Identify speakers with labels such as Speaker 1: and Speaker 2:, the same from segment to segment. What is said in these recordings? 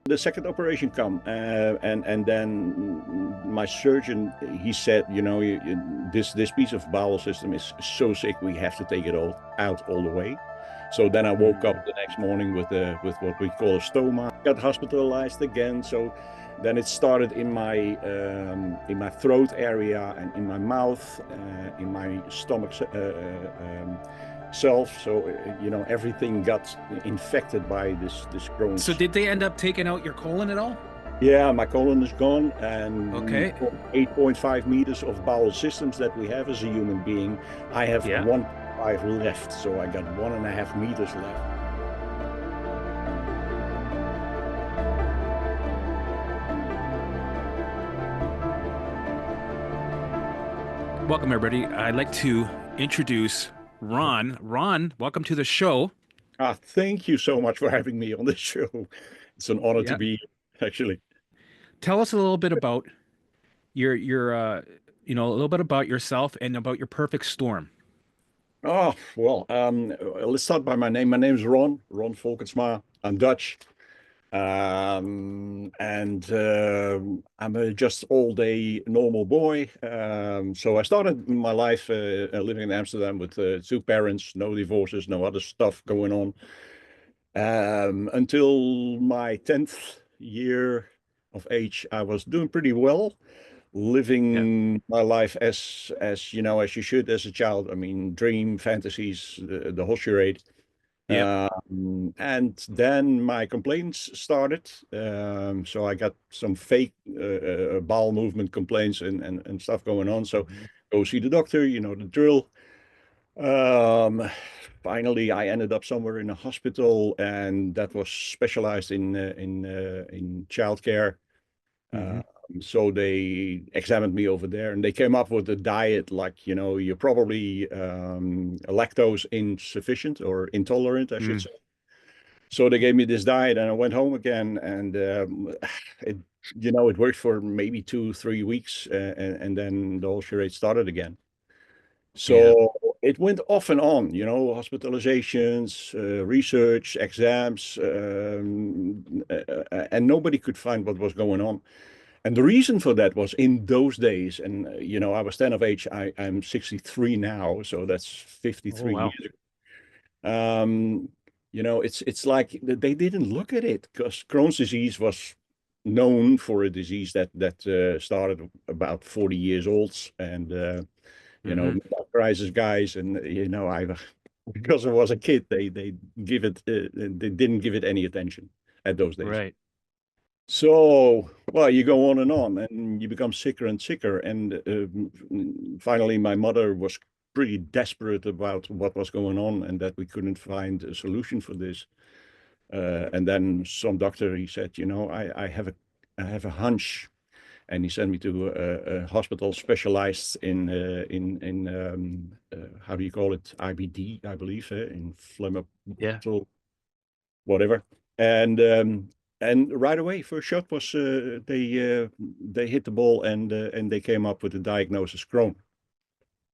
Speaker 1: The second operation come, and then my surgeon, he said, this piece of bowel system is so sick, we have to take it all out all the way. So then I woke up
Speaker 2: Mm.
Speaker 1: the next morning with what we call a stoma. Got hospitalized again. So then it started in my throat area and in my mouth, in my stomach self. So everything got infected by this
Speaker 2: So
Speaker 1: Crohn's.
Speaker 2: did they end up taking out your colon at all?
Speaker 1: Yeah, my colon is gone, and
Speaker 2: Okay.
Speaker 1: 8.5 meters of bowel systems that we have as a human being, I have
Speaker 2: Yeah.
Speaker 1: 1.5 left, so I got 1.5 meters left.
Speaker 2: Welcome, everybody. I'd like to introduce Ron. Ron, welcome to the show.
Speaker 1: Thank you so much for having me on this show. It's an honor to
Speaker 2: Yeah.
Speaker 1: be here, actually.
Speaker 2: Tell us a little bit about a little bit about yourself and about your perfect storm.
Speaker 1: Oh, well, let's start by my name. My name is Ron Volkensma. I'm Dutch. And I'm a just all day normal boy. So I started my life living in Amsterdam with two parents, no divorces, no other stuff going on. Until my 10th year of age, I was doing pretty well,
Speaker 2: Yeah.
Speaker 1: living my life as as you should as a child. I mean, dream, fantasies, the whole charade.
Speaker 2: Yep.
Speaker 1: And then my complaints started. So I got some fake bowel movement complaints and stuff going on. So
Speaker 2: Mhm.
Speaker 1: go see the doctor, the drill. Um, Finally, I ended up somewhere in a hospital, and that was specialized in childcare.
Speaker 2: Mhm.
Speaker 1: Um, so they examined me over there, and they came up with a diet like, you're probably lactose insufficient or intolerant, I should
Speaker 2: Mm.
Speaker 1: say. So they gave me this diet, and I went home again, and it, it worked for maybe 2, 3 weeks, and then the whole charade started again.
Speaker 2: Yeah.
Speaker 1: So it went off and on, hospitalizations, research, exams, and nobody could find what was going on. And the reason for that was in those days, and I was 10 of age, I'm 63 now, so that's
Speaker 2: Oh
Speaker 1: 53
Speaker 2: wow.
Speaker 1: years ago. It's like they didn't look at it because Crohn's disease was known for a disease that started about 40 years old, and
Speaker 2: Hmm.
Speaker 1: midlife crisis guys, and I because I was a kid, they didn't give it any attention at those days.
Speaker 2: Right.
Speaker 1: So, well, you go on, and you become sicker and sicker. And finally, my mother was pretty desperate about what was going on and that we couldn't find a solution for this. And then some doctor, he said, I have a hunch, and he sent me to a hospital specialized in how do you call it, IBD, I believe,
Speaker 2: Yeah.
Speaker 1: inflammatory whatever. And right away, first shot was they hit the ball, and they came up with the diagnosis Crohn.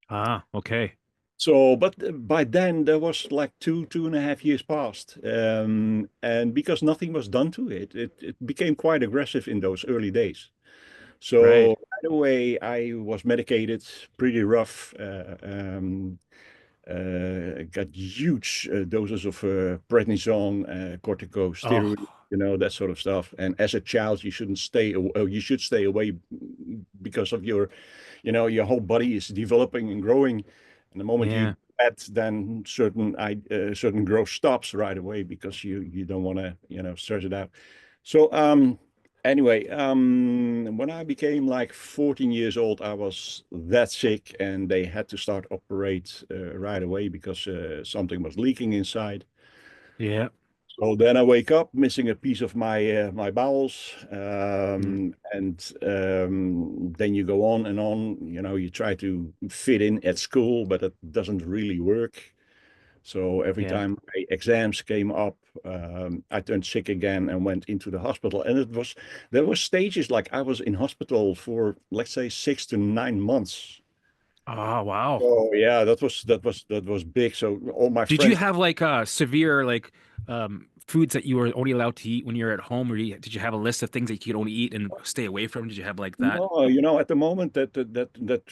Speaker 2: Ah, okay.
Speaker 1: So, but by then there was like 2.5 years past, and because nothing was done to it, it became quite aggressive in those early days. So
Speaker 2: Right.
Speaker 1: right away, I was medicated, pretty rough. Got huge doses of prednisone,
Speaker 2: Oh,
Speaker 1: corticosteroid, that sort of stuff. And as a child, you shouldn't stay. You should stay away because of your whole body is developing and growing. And the moment you
Speaker 2: yeah.
Speaker 1: do that, then certain growth stops right away because you don't want to stress it out. So anyway, when I became like 14 years old, I was that sick, and they had to start operate right away because something was leaking inside.
Speaker 2: Yeah.
Speaker 1: So then I wake up missing a piece of my bowels,
Speaker 2: Mm.
Speaker 1: and then you go on and on. You try to fit in at school, but it doesn't really work. So every
Speaker 2: Yeah.
Speaker 1: time my exams came up, I turned sick again and went into the hospital. And there were stages like I was in hospital for, let's say, 6 to 9 months.
Speaker 2: Oh, wow.
Speaker 1: Oh yeah, that was big. So all my
Speaker 2: Did you
Speaker 1: friends.
Speaker 2: have like severe like foods that you were only allowed to eat when you're at home, or did you have a list of things that you could only eat and stay away from? Did you have like that?
Speaker 1: No, at the moment that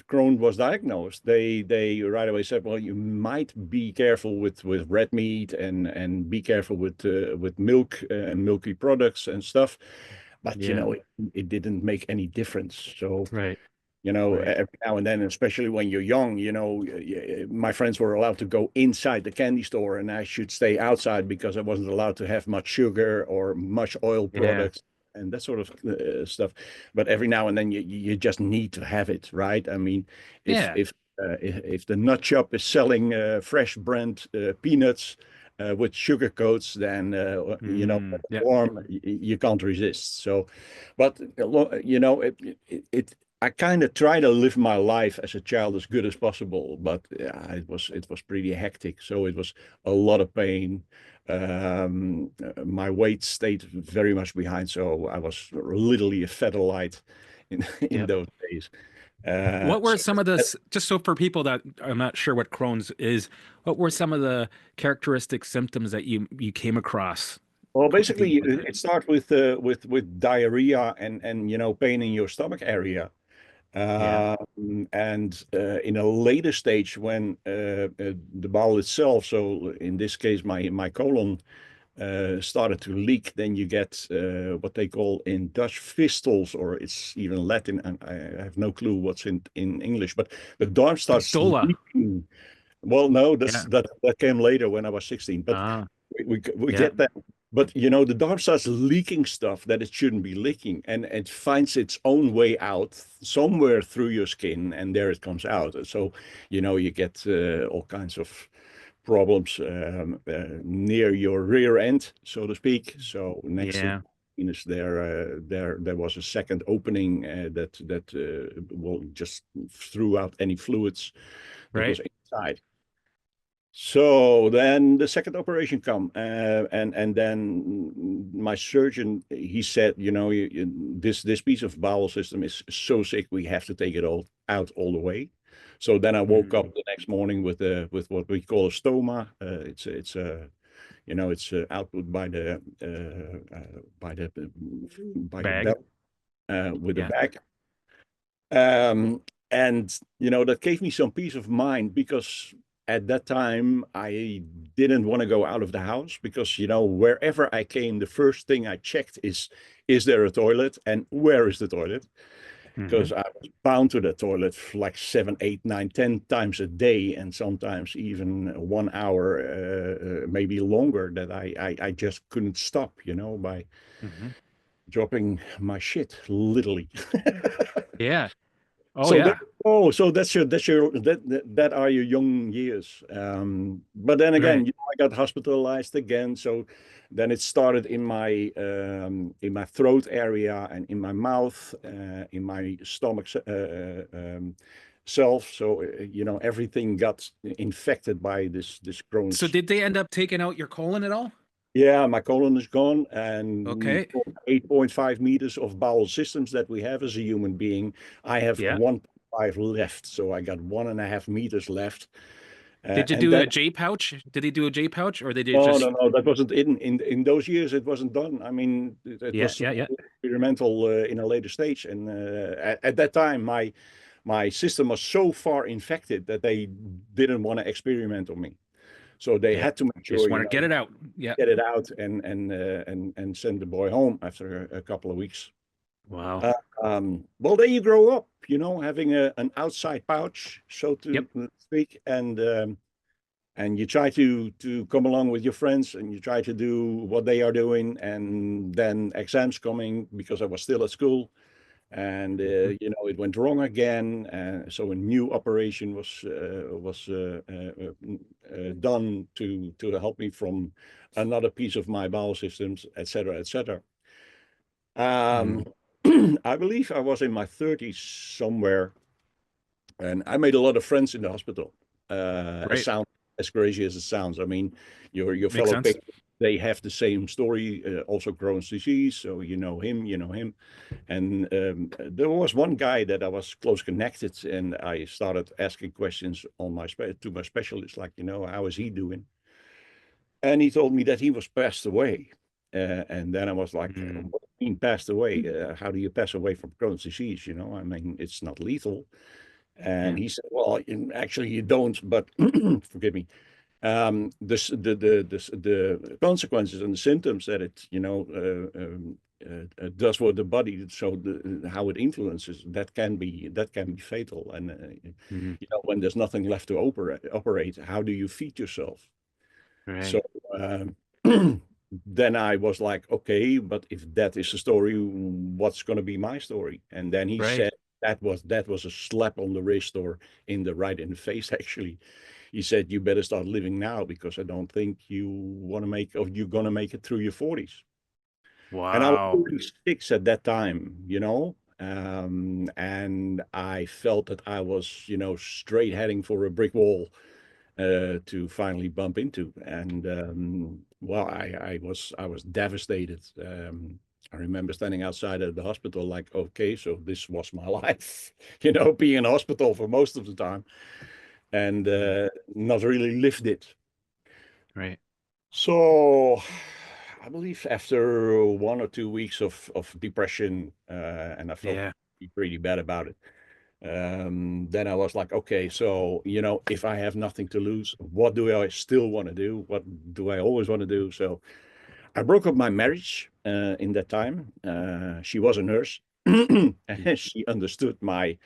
Speaker 1: Crohn was diagnosed, they right away said, well, you might be careful with red meat and be careful with milk and milky products and stuff. But
Speaker 2: Yeah.
Speaker 1: it didn't make any difference. So
Speaker 2: Right. Right.
Speaker 1: every now and then, especially when you're young, my friends were allowed to go inside the candy store and I should stay outside because I wasn't allowed to have much sugar or much oil
Speaker 2: Yeah.
Speaker 1: products and that sort of stuff. But every now and then you just need to have it, right? I mean, if
Speaker 2: Yeah.
Speaker 1: if if the nut shop is selling fresh brand peanuts with sugar coats, then
Speaker 2: Yeah.
Speaker 1: warm, you can't resist. So, but I kind of try to live my life as a child as good as possible, but yeah, it was pretty hectic. So it was a lot of pain. My weight stayed very much behind, so I was literally a featherlight in in
Speaker 2: Yeah.
Speaker 1: those days.
Speaker 2: What were
Speaker 1: So
Speaker 2: some of just so for people that I'm not sure what Crohn's is, what were some of the characteristic symptoms that you came across
Speaker 1: well, basically,
Speaker 2: dealing with it?
Speaker 1: it starts with diarrhea and pain in your stomach area.
Speaker 2: Yeah.
Speaker 1: And in a later stage, when the bowel itself, so in this case, my colon started to leak, then you get what they call in Dutch fistles, or it's even Latin, and I have no clue what's in English, but the darm starts
Speaker 2: Pistola.
Speaker 1: leaking. Well, no,
Speaker 2: Yeah.
Speaker 1: that came later when I was 16, but
Speaker 2: Ah,
Speaker 1: we
Speaker 2: yeah.
Speaker 1: get that. But the darm starts leaking stuff that it shouldn't be leaking, and it finds its own way out somewhere through your skin, and there it comes out. So, you get all kinds of problems near your rear end, so to speak. So next to the
Speaker 2: Yeah.
Speaker 1: penis, there was a second opening that will just threw out any fluids that
Speaker 2: Right.
Speaker 1: was inside. So then the second operation come, and then my surgeon he said, this piece of bowel system is so sick we have to take it all out all the way. So then I woke up
Speaker 2: Mm.
Speaker 1: the next morning with what we call a stoma. It's output by your
Speaker 2: Bag.
Speaker 1: belt with the
Speaker 2: Yeah.
Speaker 1: back. And that gave me some peace of mind because at that time I didn't want to go out of the house because wherever I came, the first thing I checked is there a toilet and where is the toilet?
Speaker 2: Hmm.
Speaker 1: Because I was bound to the toilet like 7, 8, 9, 10 times a day, and sometimes even 1 hour, maybe longer. That I just couldn't stop, by
Speaker 2: Hmm.
Speaker 1: dropping my shit, literally.
Speaker 2: Yeah. Oh,
Speaker 1: So that
Speaker 2: yeah.
Speaker 1: so that are your young years. But then again,
Speaker 2: Right.
Speaker 1: I got hospitalized again. So then it started in my throat area and in my mouth, in my stomach self. So everything got infected by this
Speaker 2: So
Speaker 1: Crohn's.
Speaker 2: did they end up taking out your colon at all?
Speaker 1: Yeah, my colon is gone, and
Speaker 2: Okay.
Speaker 1: 8.5 meters of bowel systems that we have as a human being, I have
Speaker 2: Yeah.
Speaker 1: 1.5 left. So I got 1.5 meters left.
Speaker 2: Did you
Speaker 1: And
Speaker 2: do a
Speaker 1: then,
Speaker 2: J pouch? Did they do a J pouch or they did
Speaker 1: no,
Speaker 2: just
Speaker 1: no, no, that wasn't in those years. It wasn't done. I mean, it
Speaker 2: yeah,
Speaker 1: was
Speaker 2: yeah, yeah.
Speaker 1: experimental in a later stage. And at that time, my system was so far infected that they didn't want to experiment on me. So they
Speaker 2: Yeah.
Speaker 1: had to make
Speaker 2: Just
Speaker 1: sure,
Speaker 2: want to get it out. Yeah.
Speaker 1: get it out and send the boy home after a couple of weeks.
Speaker 2: Wow.
Speaker 1: Uh, well, then you grow up, having an outside pouch, so
Speaker 2: Yep.
Speaker 1: to speak, and you try to come along with your friends, and you try to do what they are doing, and then exams coming because I was still at school, and
Speaker 2: Mhm.
Speaker 1: it went wrong again. So a new operation was done to help me from another piece of my bowel systems, etc., etc.
Speaker 2: Mm.
Speaker 1: Um, I believe I was in my 30s somewhere, and I made a lot of friends in the hospital.
Speaker 2: Right.
Speaker 1: As crazy as it sounds, I mean, your
Speaker 2: Makes
Speaker 1: fellow
Speaker 2: sense.
Speaker 1: they have the same story, also Crohn's disease. So you know him, you know him. And there was one guy that I was close connected, and I started asking questions on to my specialist, like, how is he doing? And he told me that he was passed away. And then I was like,
Speaker 2: Mm,
Speaker 1: what do you mean passed away? How do you pass away from Crohn's disease? I mean, it's not lethal. And
Speaker 2: yeah.
Speaker 1: he said, well, actually you don't, but forgive me. The consequences and the symptoms that it, does for the body, so how it influences, that can be fatal. And
Speaker 2: Mhm.
Speaker 1: when there's nothing left to operate, how do you feed yourself? So
Speaker 2: Right.
Speaker 1: um, then I was like, okay, but if that is the story, what's going to be my story? And then he
Speaker 2: Right.
Speaker 1: said that was a slap on the wrist, or in the face, actually. He said, you better start living now, because I don't think you want to make, or you're going to make it through your 40s. And I was
Speaker 2: Wow.
Speaker 1: 46 at that time, and I felt that I was, straight heading for a brick wall to finally bump into. And well, I was devastated. I remember standing outside of the hospital, like, okay, so this was my life, being in hospital for most of the time, and
Speaker 2: Mhm.
Speaker 1: not really lived it.
Speaker 2: Right.
Speaker 1: So I believe after 1 or 2 weeks of depression, and I felt
Speaker 2: Yeah.
Speaker 1: pretty bad about it. Then I was like, okay, so, if I have nothing to lose, what do I still want to do? What do I always want to do? So I broke up my marriage in that time. She was a nurse. And
Speaker 2: Mm.
Speaker 1: she understood my,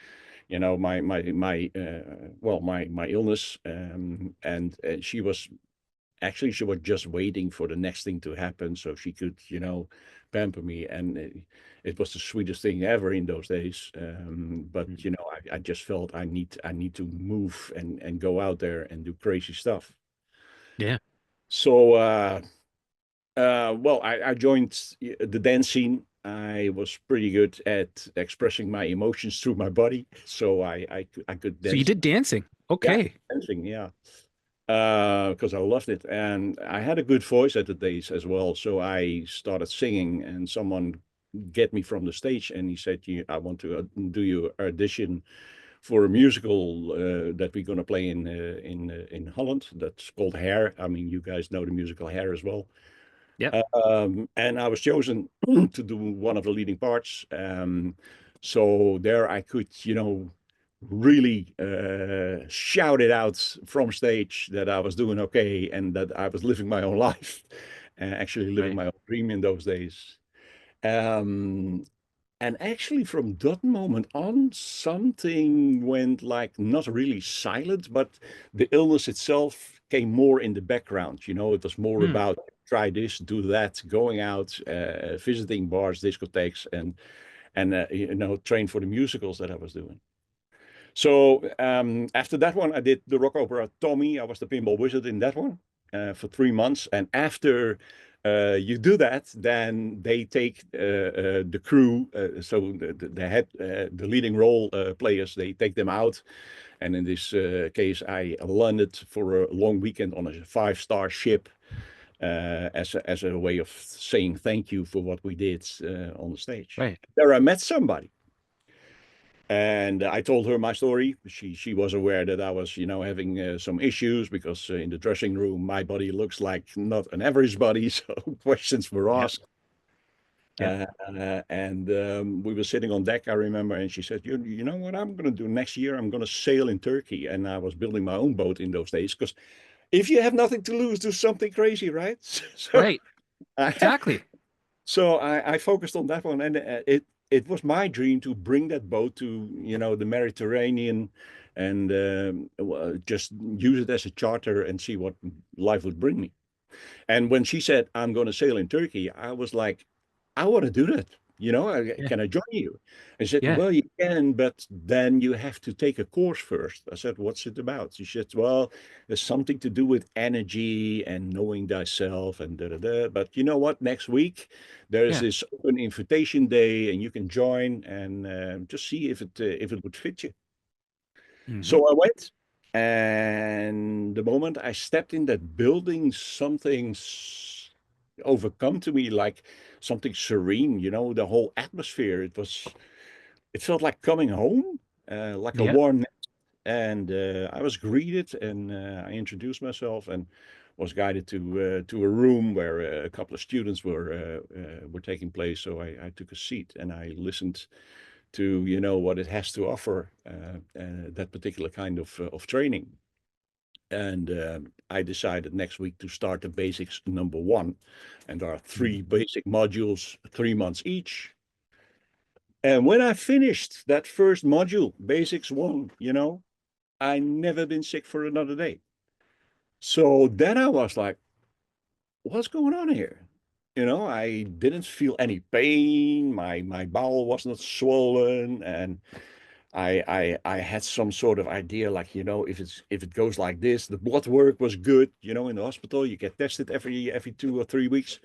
Speaker 1: my illness. And she was just waiting for the next thing to happen so she could, pamper me. And it was the sweetest thing ever in those days. But
Speaker 2: Mm.
Speaker 1: I just felt I need to move and go out there and do crazy stuff.
Speaker 2: Yeah.
Speaker 1: So well, I joined the dance scene. I was pretty good at expressing my emotions through my body, so I could
Speaker 2: So you
Speaker 1: dance.
Speaker 2: did dancing.
Speaker 1: Yeah,
Speaker 2: Okay.
Speaker 1: dancing. Yeah. Because I loved it, and I had a good voice at the days as well. So I started singing, and someone get me from the stage, and he said, I want to do your audition for a musical that we're going to play in Holland. That's called Hair. I mean, you guys know the musical Hair as well."
Speaker 2: Yep.
Speaker 1: And I was chosen to do one of the leading parts. So there I could, really shout it out from stage that I was doing okay, and that I was living my own life, and actually living
Speaker 2: Right.
Speaker 1: my own dream in those days. Um, and actually, from that moment on, something went, like, not really silent, but the illness itself came more in the background. It was more
Speaker 2: Hmm.
Speaker 1: about try this, do that, going out, visiting bars, discotheques, and train for the musicals that I was doing. So after that one, I did the rock opera Tommy. I was the pinball wizard in that one for 3 months. And after you do that, then they take the crew, so the head, the leading role players, they take them out. And in this case, I landed for a long weekend on a five-star ship as a way of saying thank you for what we did on the stage.
Speaker 2: Right.
Speaker 1: There I met somebody. And I told her my story. She was aware that I was, having some issues, because in the dressing room, my body looks like not an average body. So questions were
Speaker 2: Yep.
Speaker 1: asked.
Speaker 2: Yeah.
Speaker 1: And we were sitting on deck, I remember, and she said, you know what I'm going to do next year? I'm going to sail in Turkey. And I was building my own boat in those days, because if you have nothing to lose, do something crazy, right? So
Speaker 2: Right.
Speaker 1: I,
Speaker 2: Exactly.
Speaker 1: so I focused on that one, and it was my dream to bring that boat to, the Mediterranean, and just use it as a charter and see what life would bring me. And when she said, I'm going to sail in Turkey, I was like, I want to do that.
Speaker 2: Yeah.
Speaker 1: Can I join you? And she said,
Speaker 2: Yeah.
Speaker 1: well, you can, but then you have to take a course first. I said, what's it about? She said, well, there's something to do with energy and knowing thyself and da da da. But you know what? Next week, there is
Speaker 2: Yeah.
Speaker 1: this open invitation day, and you can join and just see if it would fit you.
Speaker 2: Hmm.
Speaker 1: So I went, and the moment I stepped in that building, something. overcome to me like something serene, the whole atmosphere. It felt like coming home, like a
Speaker 2: Yeah.
Speaker 1: warm nest. And I was greeted, and I introduced myself and was guided to a room where a couple of students were taking place. So I took a seat and I listened to what it has to offer, that particular kind of training. And I decided next week to start the basics number one. And there are
Speaker 2: Mhm.
Speaker 1: three basic modules, 3 months each. And when I finished that first module, basics one, I never been sick for another day. So then I was like, what's going on here? I didn't feel any pain. My bowel was not swollen, and I had some sort of idea, like, if it goes like this, the blood work was good. In the hospital, you get tested every 2 or 3 weeks.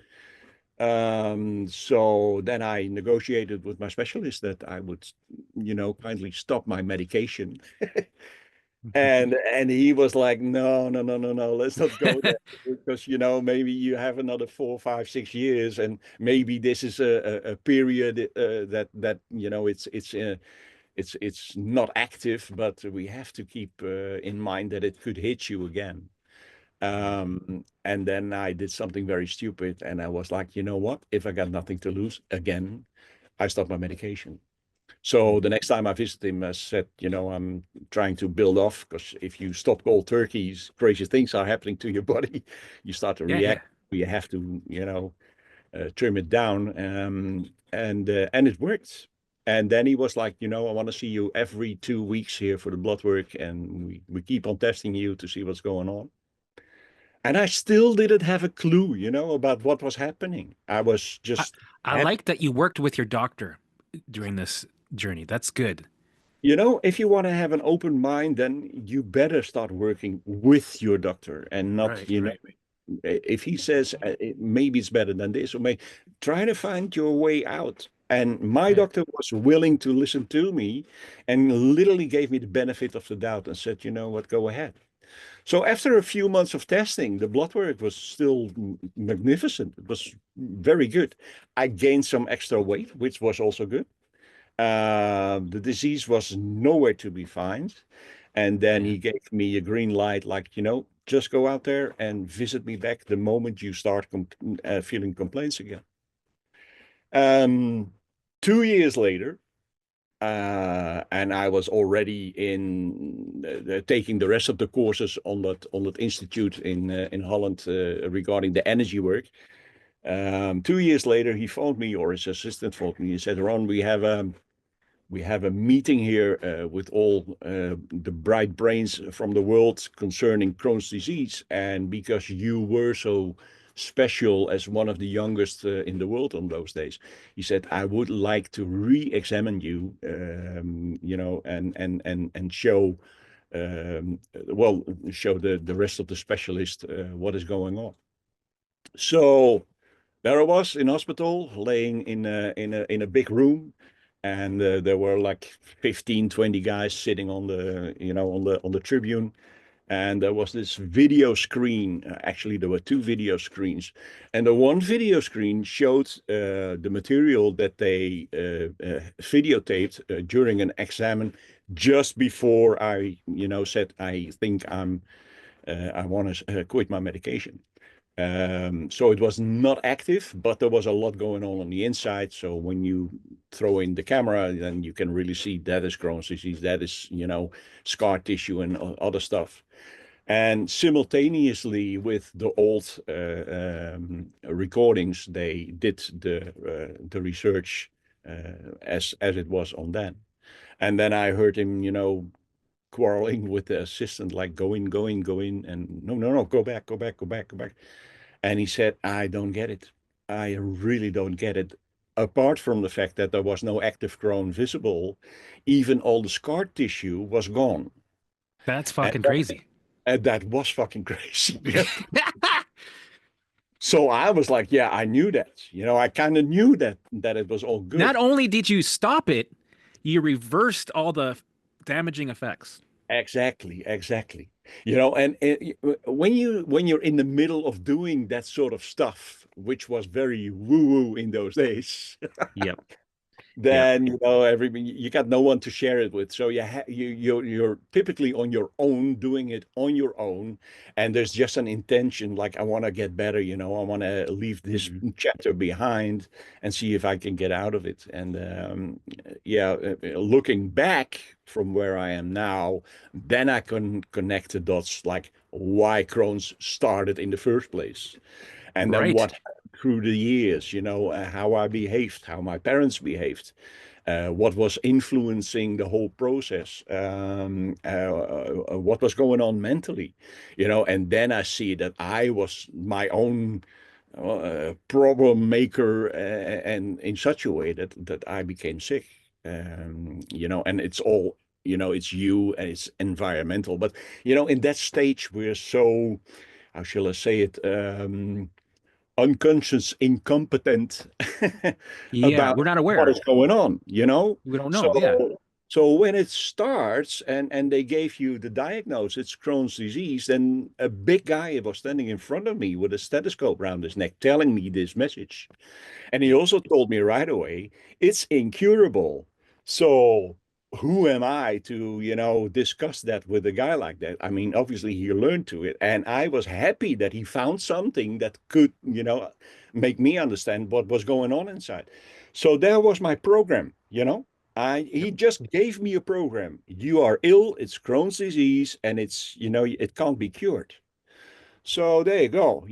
Speaker 1: So then I negotiated with my specialist that I would, kindly stop my medication. And he was like, no, no, no, no, no, let's not go there because maybe you have another 4, 5, 6 years, and maybe this is a period that it's not active, but we have to keep in mind that it could hit you again. And then I did something very stupid, and I was like, you know what? If I got nothing to lose, again, I stopped my medication. So the next time I visited him, I said, I'm trying to build off, because if you stop cold turkeys, crazy things are happening to your body. You start to
Speaker 2: Yeah, yeah.
Speaker 1: react. You have to, trim it down. And it worked. And then he was like, I want to see you every 2 weeks here for the blood work, and we keep on testing you to see what's going on. And I still didn't have a clue, about what was happening. I was
Speaker 2: I,
Speaker 1: just
Speaker 2: I
Speaker 1: happy.
Speaker 2: like that you worked with your doctor during this journey. That's good.
Speaker 1: If you want to have an open mind, then you better start working with your doctor and not,
Speaker 2: Right, right.
Speaker 1: if he says maybe it's better than this, or may try to find your way out. And my
Speaker 2: Yeah.
Speaker 1: doctor was willing to listen to me and literally gave me the benefit of the doubt and said, you know what, go ahead. So after a few months of testing, the blood work was still magnificent. It was very good. I gained some extra weight, which was also good. The disease was nowhere to be found. And then
Speaker 2: Yeah.
Speaker 1: he gave me a green light, like, just go out there and visit me back the moment you start feeling complaints again. Um, 2 years later, and I was already in taking the rest of the courses on that institute in Holland regarding the energy work. 2 years later, he phoned me, or his assistant phoned me. He said, "Ron, we have a meeting here with all the bright brains from the world concerning Crohn's disease. And because you were so special as one of the youngest in the world on those days, he said, I would like to re-examine you, and well, show the rest of the specialists what is going on." So there I was in hospital, laying in a big room, and there were like 15, 20 guys sitting on the tribune, and there was this video screen. Actually, there were two video screens, and the one video screen showed the material that they videotaped during an exam just before I, said I think I want to quit my medication. So it was not active, but there was a lot going on the inside. So when you throw in the camera, then you can really see that is Crohn's disease, that is, scar tissue and other stuff. And simultaneously with the old recordings, they did the research as it was on then. And then I heard him, quarreling with the assistant, like go in, go in, go in, and no, no, no, go back, go back, go back, go back. And he said, I don't get it. I really don't get it. Apart from the fact that there was no active Crohn visible, even all the scar tissue was gone.
Speaker 2: That's
Speaker 1: And
Speaker 2: fucking
Speaker 1: that,
Speaker 2: crazy.
Speaker 1: and that was fucking crazy. So I was like, yeah, I knew that. I kind of knew that it was all
Speaker 2: Not
Speaker 1: good.
Speaker 2: only did you stop it, you reversed all the damaging effects.
Speaker 1: Exactly, exactly. And when you're in the middle of doing that sort of stuff, which was very woo-woo in those days,
Speaker 2: Yep. Yep.
Speaker 1: then everybody, you got no one to share it with, so you're typically on your own, doing it on your own, and there's just an intention like, I want to get better, I want to leave this
Speaker 2: Hmm.
Speaker 1: chapter behind and see if I can get out of it. And yeah, looking back from where I am now, then I can connect the dots, like why Crohn's started in the first place. And then
Speaker 2: Right.
Speaker 1: what happened through the years, how I behaved, how my parents behaved, what was influencing the whole process, what was going on mentally, and then I see that I was my own problem maker, and in such a way that I became sick. And it's all, it's you and it's environmental. But, in that stage, we're so, how shall I say it? Unconscious, incompetent
Speaker 2: Yeah.
Speaker 1: about
Speaker 2: We're not
Speaker 1: what
Speaker 2: aware.
Speaker 1: is going on.
Speaker 2: We don't know. Yeah.
Speaker 1: So when it starts and they gave you the diagnosis, it's Crohn's disease, then a big guy was standing in front of me with a stethoscope around his neck telling me this message. And he also told me right away, it's incurable. So who am I to, discuss that with a guy like that? I mean, obviously he learned to it. And I was happy that he found something that could, make me understand what was going on inside. So there was my program.
Speaker 2: Yep.
Speaker 1: He just gave me a program. You are ill, it's Crohn's disease, and it can't be cured. So there you go,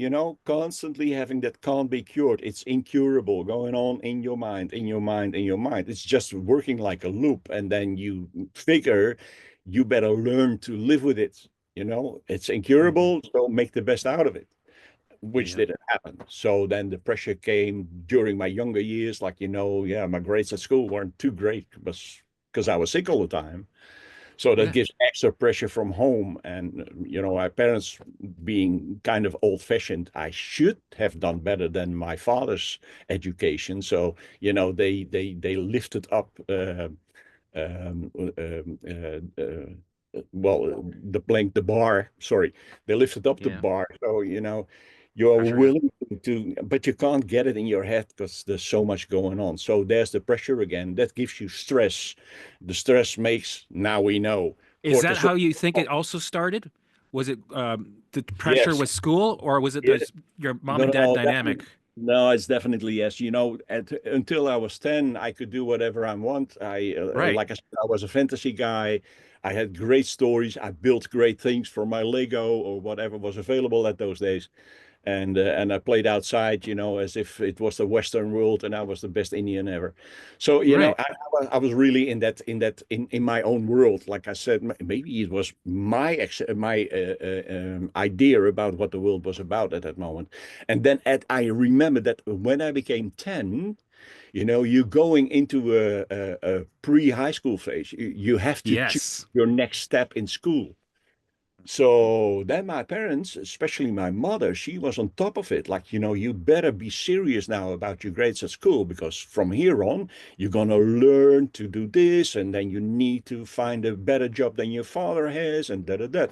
Speaker 1: constantly having that can't be cured. It's incurable going on in your mind, in your mind, in your mind. It's just working like a loop. And then you figure you better learn to live with it. It's
Speaker 2: Hmm.
Speaker 1: incurable, so make the best out of it, which
Speaker 2: Yep.
Speaker 1: didn't happen. So then the pressure came during my younger years, like, yeah, my grades at school weren't too great because I was sick all the time. So that
Speaker 2: Yeah.
Speaker 1: gives extra pressure from home. And, my parents being kind of old fashioned, I should have done better than my father's education. So, they lifted up, well, the bar, sorry, they lifted up the
Speaker 2: Yeah.
Speaker 1: bar. So, you're
Speaker 2: Pressure.
Speaker 1: willing to, but you can't get it in your head because there's so much going on. So there's the pressure again. That gives you stress. The stress makes, now we know,
Speaker 2: Is that
Speaker 1: cortisol.
Speaker 2: how you think it also started? Was it the pressure
Speaker 1: Yes,
Speaker 2: with school, or was it
Speaker 1: yeah.
Speaker 2: your mom
Speaker 1: No,
Speaker 2: and
Speaker 1: no,
Speaker 2: dad
Speaker 1: no,
Speaker 2: dynamic?
Speaker 1: no, it's definitely yes. Until I was 10, I could do whatever I want.
Speaker 2: Right.
Speaker 1: Like I said, I was a fantasy guy. I had great stories. I built great things for my Lego or whatever was available at those days. And I played outside, as if it was the Western world and I was the best Indian ever. So,
Speaker 2: Right.
Speaker 1: I was really in my own world. Like I said, maybe it was my idea about what the world was about at that moment. And then I remember that when I became 10, you're going into a pre-high school phase. You have to choose
Speaker 2: Yes.
Speaker 1: your next step in school. So then my parents, especially my mother, she was on top of it. Like, you better be serious now about your grades at school because from here on, you're going to learn to do this and then you need to find a better job than your father has and da da da.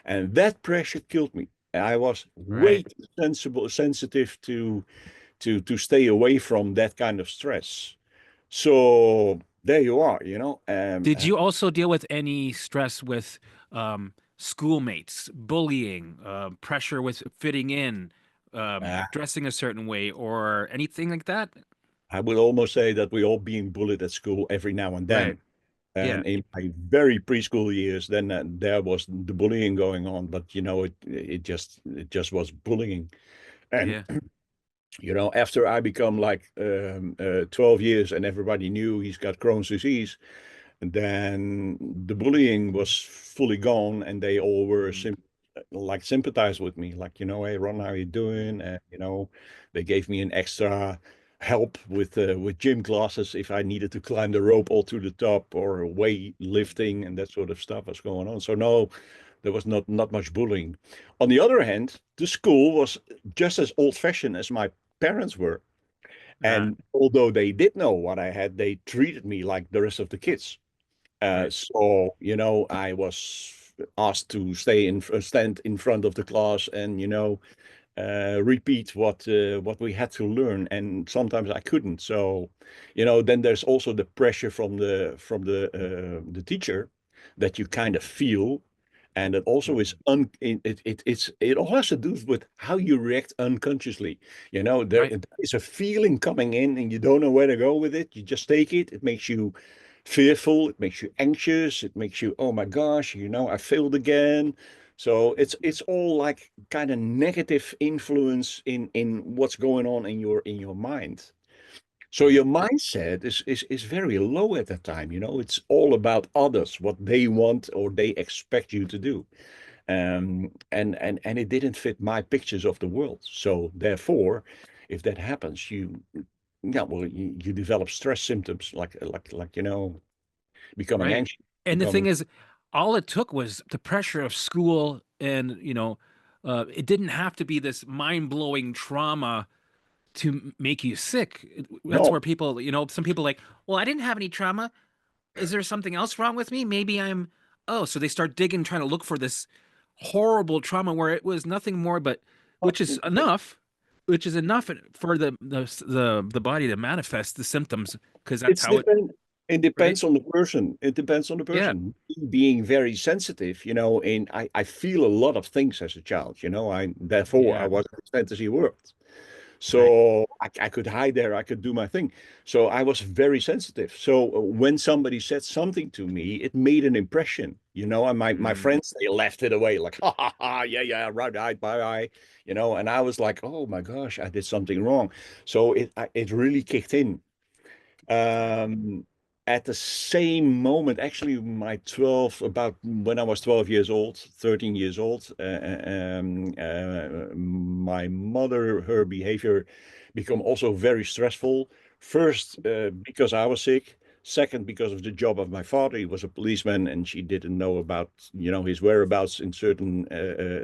Speaker 1: And that pressure killed me. I was way
Speaker 2: Right.
Speaker 1: too sensitive to stay away from that kind of stress. So there you are,
Speaker 2: Did you also deal with any stress with schoolmates, bullying, pressure with fitting in,
Speaker 1: uh,
Speaker 2: dressing a certain way, or anything like that?
Speaker 1: I would almost say that we all being bullied at school every now and
Speaker 2: Right.
Speaker 1: then.
Speaker 2: Yeah.
Speaker 1: And in my very preschool years, then there was the bullying going on, but it just was bullying. And
Speaker 2: Yeah.
Speaker 1: after I become like 12 years and everybody knew he's got Crohn's disease, and then the bullying was fully gone, and they all were
Speaker 2: Mhm.
Speaker 1: like sympathize with me, like, hey Ron, how you doing? And they gave me an extra help with gym classes if I needed to climb the rope all to the top or weight lifting and that sort of stuff was going on. So no, there was not much bullying. On the other hand, the school was just as old fashioned as my parents were.
Speaker 2: Ah,
Speaker 1: And although they did know what I had, they treated me like the rest of the kids.
Speaker 2: right.
Speaker 1: So, I was asked to stand in front of the class and, repeat what we had to learn, and sometimes I couldn't. So, then there's also the pressure from the teacher that you kind of feel, and it also is
Speaker 2: Mhm.
Speaker 1: it all has to do with how you react unconsciously. There
Speaker 2: Right.
Speaker 1: is a feeling coming in, and you don't know where to go with it. You just take it. It makes you fearful. It makes you anxious. It makes you, oh my gosh, I failed again. So it's all like kind of negative influence in what's going on in your mind. So
Speaker 2: Right.
Speaker 1: your mindset is very low at that time. It's all about others, what they want or they expect you to do. And it didn't fit my pictures of the world. So therefore, if that happens, yeah, well, you develop stress symptoms like becoming
Speaker 2: Right.
Speaker 1: anxious,
Speaker 2: And the thing
Speaker 1: becoming
Speaker 2: is, all it took was the pressure of school, and it didn't have to be this mind-blowing trauma to make you sick. That's
Speaker 1: no.
Speaker 2: where people, some people like, well, I didn't have any trauma. Is there something else wrong with me? Maybe I'm, oh, so they start digging, trying to look for this horrible trauma where it was nothing more but,
Speaker 1: uh,
Speaker 2: which is enough, which is enough for the body to manifest the symptoms because that's
Speaker 1: It's
Speaker 2: how it,
Speaker 1: depend. It
Speaker 2: right?
Speaker 1: depends on the person. It depends on the
Speaker 2: Yeah.
Speaker 1: person. Me being very sensitive, and I feel a lot of things as a child. Therefore I
Speaker 2: Yeah.
Speaker 1: was in this fantasy world.
Speaker 2: Right.
Speaker 1: So I could hide there. I could do my thing. So I was very sensitive. So when somebody said something to me, it made an impression. And my
Speaker 2: Mm,
Speaker 1: friends, they laughed it away, like ha ha ha, yeah yeah, right, right, bye bye. And I was like, oh my gosh, I did something wrong. So it really kicked in. Um, at the same moment, actually, about when I was 12 years old, 13 years old, my mother, her behavior became also very stressful. First, because I was sick. Second, because of the job of my father. He was a policeman, and she didn't know about, his whereabouts in certain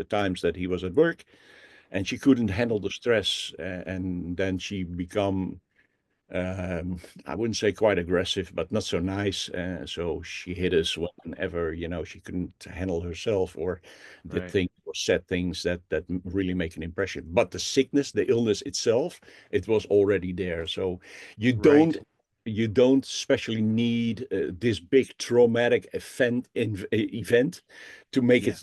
Speaker 1: times that he was at work, and she couldn't handle the stress. And then she become I wouldn't say quite aggressive, but not so nice. So she hit us whenever, she couldn't handle herself or did
Speaker 2: right.
Speaker 1: things or said things that really make an impression. But the sickness, the illness itself, it was already there. So you don't
Speaker 2: Right.
Speaker 1: you don't especially need this big traumatic event to make
Speaker 2: Yeah.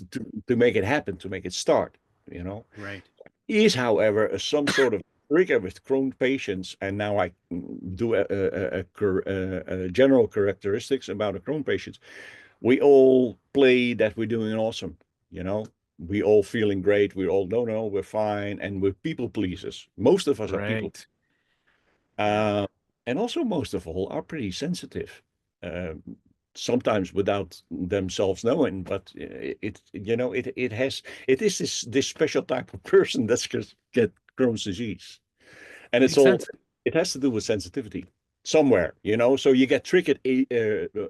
Speaker 1: it happen, to make it start, you know
Speaker 2: Right.
Speaker 1: is, however, some sort of trigger with Crohn patients, and now I do a general characteristics about a Crohn patients. We all play that we're doing awesome, you know. We all feeling great. We all no, we're fine, and we're people pleasers. Most of us are people,
Speaker 2: Right. Yeah.
Speaker 1: uh, and also most of all are pretty sensitive. Uh, Sometimes without themselves knowing, but it is this special type of person that's just get Crohn's disease, and
Speaker 2: Makes sense.
Speaker 1: it has to do with sensitivity somewhere, so you get triggered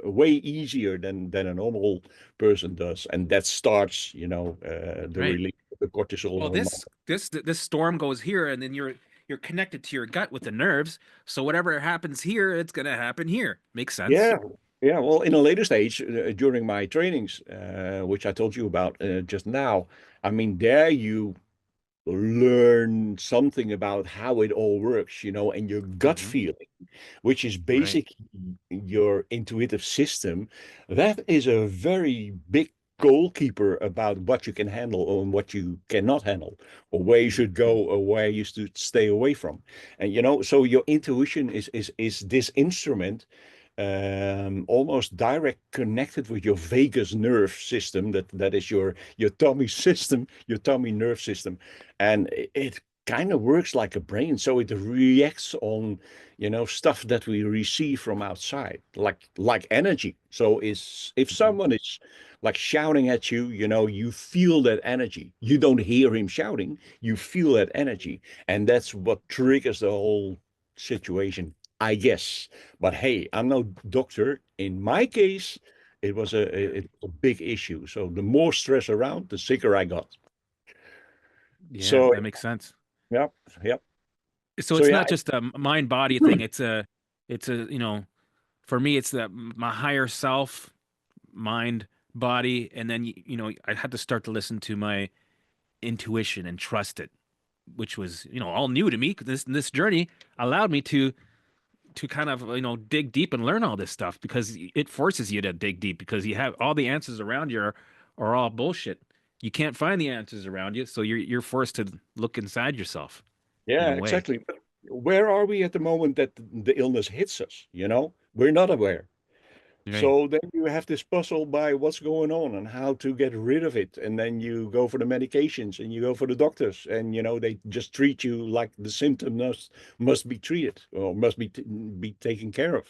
Speaker 1: way easier than a normal person does, and that starts, the
Speaker 2: Right.
Speaker 1: release of the cortisol
Speaker 2: Well,
Speaker 1: hormone.
Speaker 2: this storm goes here, and then you're connected to your gut with the nerves. So whatever happens here, it's gonna happen here. Makes sense.
Speaker 1: Yeah, yeah. Well, in a later stage, during my trainings, which I told you about just now, I mean, there you learn something about how it all works, and your gut
Speaker 2: Hmm.
Speaker 1: feeling, which is
Speaker 2: Right.
Speaker 1: basically your intuitive system. That is a very big goalkeeper about what you can handle or what you cannot handle, or where you should go or where you should stay away from. And so your intuition is this instrument, almost direct connected with your vagus nerve system. That is your tummy system, your tummy nerve system, and it kind of works like a brain. So it reacts on stuff that we receive from outside, like energy. So is if
Speaker 2: Hmm.
Speaker 1: someone is like shouting at you, you feel that energy. You don't hear him shouting, you feel that energy, and that's what triggers the whole situation, I guess. But hey, I'm no doctor. In my case,
Speaker 2: Yeah.
Speaker 1: it was a big issue. So the more stress around, the sicker I got.
Speaker 2: Yeah,
Speaker 1: So
Speaker 2: that makes sense.
Speaker 1: yep, yep.
Speaker 2: So
Speaker 1: So
Speaker 2: it's
Speaker 1: yeah,
Speaker 2: not just a mind body thing. It's a for me, it's my higher self, mind, body, and then I had to start to listen to my intuition and trust it. which was, all new to me. This journey allowed me to kind of, dig deep and learn all this stuff because it forces you to dig deep because you have all the answers around you are all bullshit. You can't find the answers around you, so you're forced to look inside yourself in
Speaker 1: Yeah,
Speaker 2: a way.
Speaker 1: exactly. But where are we at the moment that the illness hits us? We're not aware.
Speaker 2: Right.
Speaker 1: So then you have this puzzle by what's going on and how to get rid of it. And then you go for the medications and you go for the doctors and they just treat you like the symptom must be treated or must be taken care of.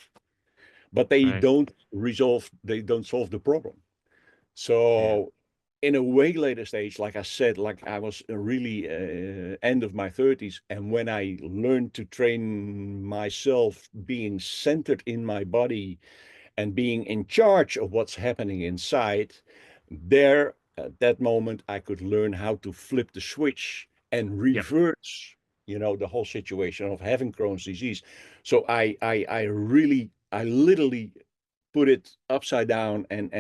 Speaker 1: But
Speaker 2: Right.
Speaker 1: they don't solve the problem.
Speaker 2: Yeah.
Speaker 1: So in a way later stage, like I said, like I was really end of my 30s. And when I learned to train myself being centered in my body and being in charge of what's happening inside, there at that moment, I could learn how to flip the switch and
Speaker 2: Yep.
Speaker 1: reverse, the whole situation of having Crohn's disease. So I literally put it upside down and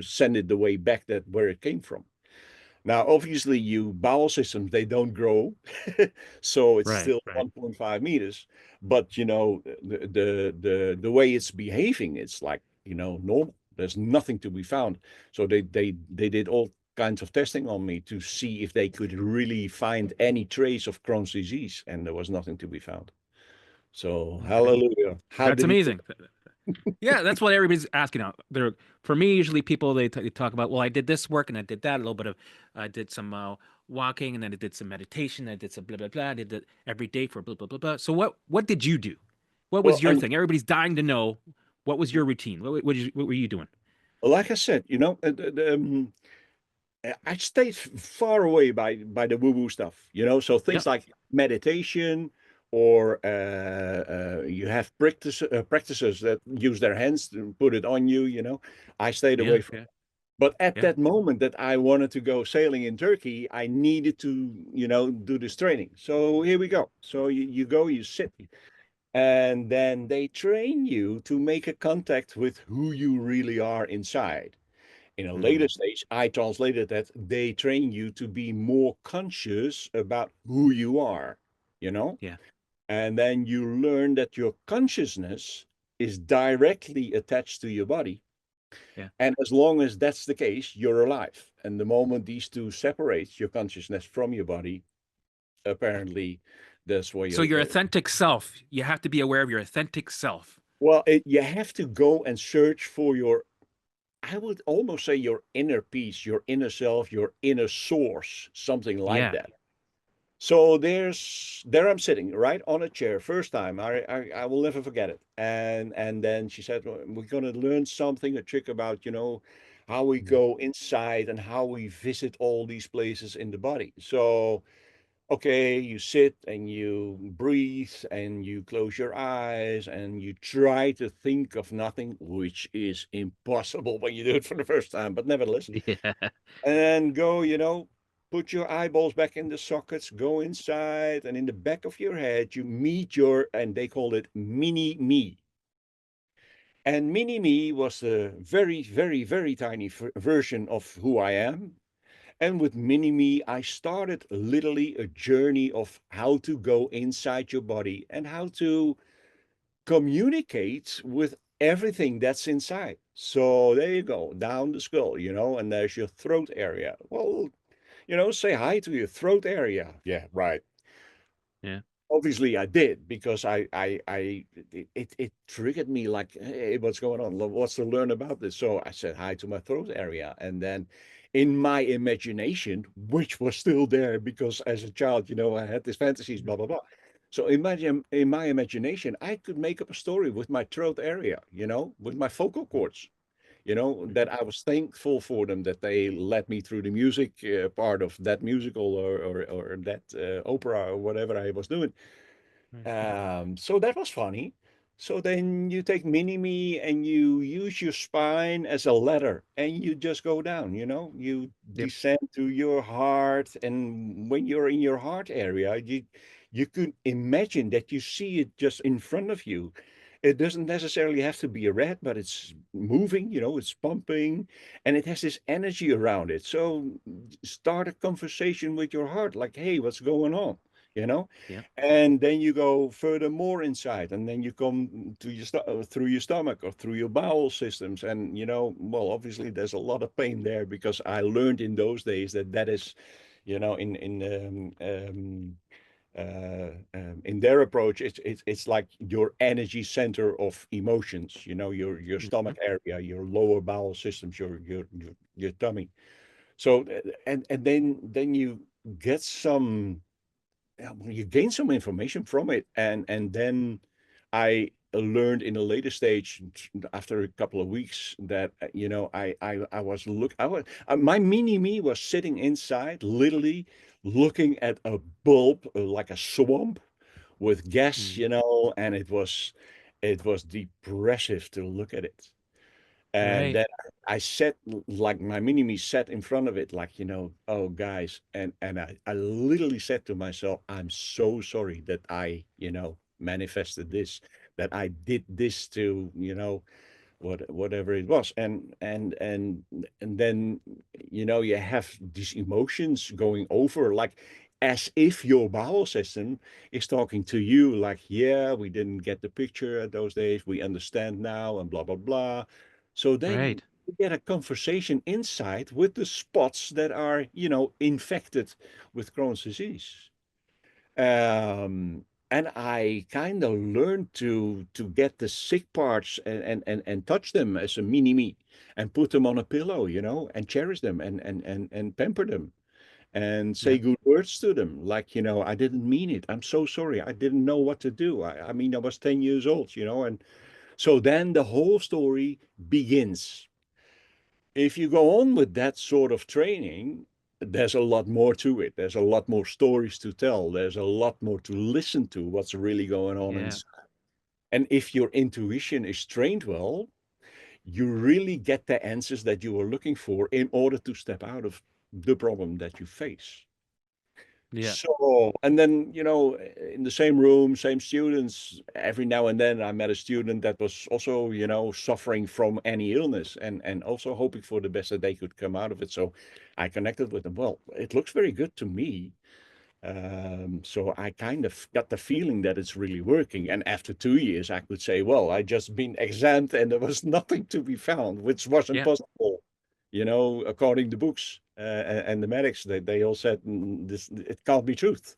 Speaker 1: send it the way back that where it came from. Now, obviously, you bowel systems, they don't grow. So it's
Speaker 2: Right.
Speaker 1: still
Speaker 2: Right.
Speaker 1: 1.5 meters. But the way it's behaving, it's like, normal. There's nothing to be found. So they did all kinds of testing on me to see if they could really find any trace of Crohn's disease, and there was nothing to be found. So
Speaker 2: Okay.
Speaker 1: hallelujah. How
Speaker 2: That's
Speaker 1: did it?
Speaker 2: amazing. Yeah, that's what everybody's asking out. For me, usually people they talk about, well, I did this work and I did that, a little bit of, I did some walking and then I did some meditation, I did some blah blah blah, I did that every day for blah blah blah blah. So what did you do? What
Speaker 1: Well,
Speaker 2: was your thing? Everybody's dying to know what was your routine. What were you doing?
Speaker 1: like I said, I stayed far away by the woo-woo stuff, so things
Speaker 2: Yep.
Speaker 1: like meditation or you have practices that use their hands to put it on you, I stayed
Speaker 2: Yeah.
Speaker 1: away from.
Speaker 2: Yeah.
Speaker 1: But at
Speaker 2: Yeah.
Speaker 1: that moment that I wanted to go sailing in Turkey, I needed to, do this training. So here we go. So you go, you sit, and then they train you to make a contact with who you really are inside. In a later
Speaker 2: Mm,
Speaker 1: stage, I translated that they train you to be more conscious about who you are, you know?
Speaker 2: yeah.
Speaker 1: And then you learn that your consciousness is directly attached to your body.
Speaker 2: Yeah.
Speaker 1: And as long as that's the case, you're alive. And the moment these two separate your consciousness from your body, apparently that's where
Speaker 2: So
Speaker 1: you,
Speaker 2: your authentic self, you have to be aware of your authentic self.
Speaker 1: you have to go and search for your, I would almost say your inner peace, your inner self, your inner source, something like
Speaker 2: Yeah.
Speaker 1: that. So there I'm sitting right on a chair, first time. I will never forget it. And then she said, "Well, we're gonna learn something, a trick about, how we
Speaker 2: Mm,
Speaker 1: go inside and how we visit all these places in the body." So okay, you sit and you breathe and you close your eyes and you try to think of nothing, which is impossible when you do it for the first time, but nevertheless.
Speaker 2: yeah.
Speaker 1: And then go, put your eyeballs back in the sockets, go inside, and in the back of your head, you meet and they call it mini me. And mini me was a very, very, very tiny version of who I am. And with mini me, I started literally a journey of how to go inside your body and how to communicate with everything that's inside. So there you go, down the skull, and there's your throat area. Well, say hi to your throat area. Yeah, right.
Speaker 2: Yeah.
Speaker 1: Obviously, I did because it triggered me like, hey, what's going on? What's to learn about this? So I said hi to my throat area, and then in my imagination, which was still there because as a child, I had these fantasies, blah blah blah. So imagine in my imagination, I could make up a story with my throat area, with my vocal cords, that I was thankful for them that they led me through the music part of that musical or that opera or whatever I was doing.
Speaker 2: Right.
Speaker 1: So that was funny. So then you take mini me and you use your spine as a ladder and you just go down, you
Speaker 2: Yep.
Speaker 1: descend to your heart. And when you're in your heart area, you could imagine that you see it just in front of you. It doesn't necessarily have to be a red, but it's moving, it's pumping, and it has this energy around it. So start a conversation with your heart, like, hey, what's going on? You know?
Speaker 2: Yeah.
Speaker 1: And then you go further more inside, and then you come to through your stomach or through your bowel systems. And, well, obviously there's a lot of pain there because I learned in those days that is, in their approach, it's like your energy center of emotions, your
Speaker 2: Hmm.
Speaker 1: stomach area, your lower bowel systems, your tummy. So and then you get some, yeah, well, you gain some information from it, and then I learned in a later stage after a couple of weeks that I was my mini me was sitting inside, literally looking at a bulb, like a swamp with gas,
Speaker 2: Hmm.
Speaker 1: and it was depressive to look at it. And
Speaker 2: Right.
Speaker 1: then I sat, like my mini-me sat in front of it, like, oh guys, and I literally said to myself, I'm so sorry that I, manifested this, that I did this to, whatever it was. And then, you have these emotions going over, like as if your bowel system is talking to you, like, yeah, we didn't get the picture at those days, we understand now, and blah blah blah. So then
Speaker 2: Right.
Speaker 1: you get a conversation inside with the spots that are, infected with Crohn's disease. And I kind of learned to get the sick parts and touch them as a mini me, and put them on a pillow, and cherish them, and pamper them, and say
Speaker 2: Yeah.
Speaker 1: good words to them, like, I didn't mean it, I'm so sorry, I didn't know what to do. I mean, I was 10 years old, and so then the whole story begins. If you go on with that sort of training, there's a lot more to it. There's a lot more stories to tell. There's a lot more to listen to what's really going on
Speaker 2: Yeah.
Speaker 1: inside. And if your intuition is trained well, you really get the answers that you are looking for in order to step out of the problem that you face.
Speaker 2: Yeah.
Speaker 1: So, and then, in the same room, same students, every now and then I met a student that was also, suffering from any illness, and also hoping for the best that they could come out of it. So I connected with them. Well, it looks very good to me. So I kind of got the feeling that it's really working. And after 2 years, I could say, well, I just been examined and there was nothing to be found, which wasn't
Speaker 2: Yeah.
Speaker 1: possible, according to books, and the medics. They all said, this, it can't be truth.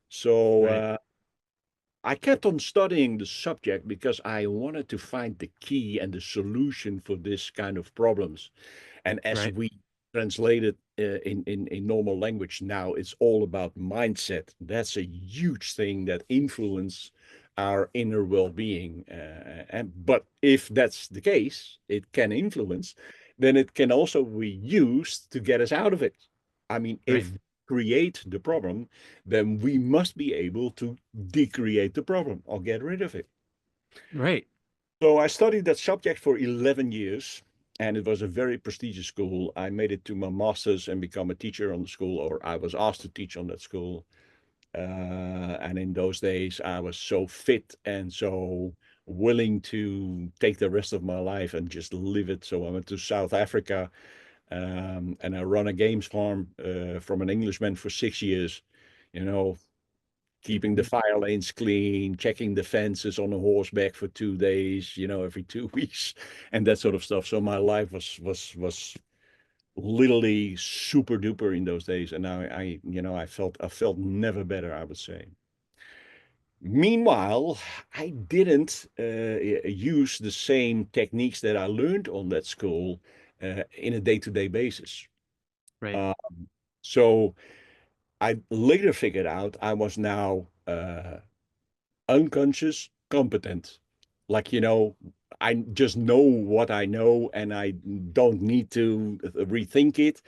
Speaker 1: So
Speaker 2: Right.
Speaker 1: I kept on studying the subject because I wanted to find the key and the solution for this kind of problems. And as
Speaker 2: Right.
Speaker 1: we translate it in normal language now, it's all about mindset. That's a huge thing that influence our inner well-being. But if that's the case, it can influence, then it can also be used to get us out of it. I mean,
Speaker 2: Right.
Speaker 1: if we create the problem, then we must be able to decreate the problem or get rid of it.
Speaker 2: Right.
Speaker 1: So I studied that subject for 11 years, and it was a very prestigious school. I made it to my master's and become a teacher on the school, or I was asked to teach on that school. And in those days, I was so fit and so willing to take the rest of my life and just live it. So I went to South Africa, and I run a games farm from an Englishman for 6 years. You know, keeping the
Speaker 2: Hmm.
Speaker 1: fire lanes clean, checking the fences on a horseback for 2 days, every 2 weeks, and that sort of stuff. So my life was literally super duper in those days, and I felt never better, I would say. Meanwhile, I didn't use the same techniques that I learned on that school in a day-to-day basis.
Speaker 2: Right.
Speaker 1: Uh, so I later figured out I was now unconscious competent. Like, I just know what I know and I don't need to rethink it.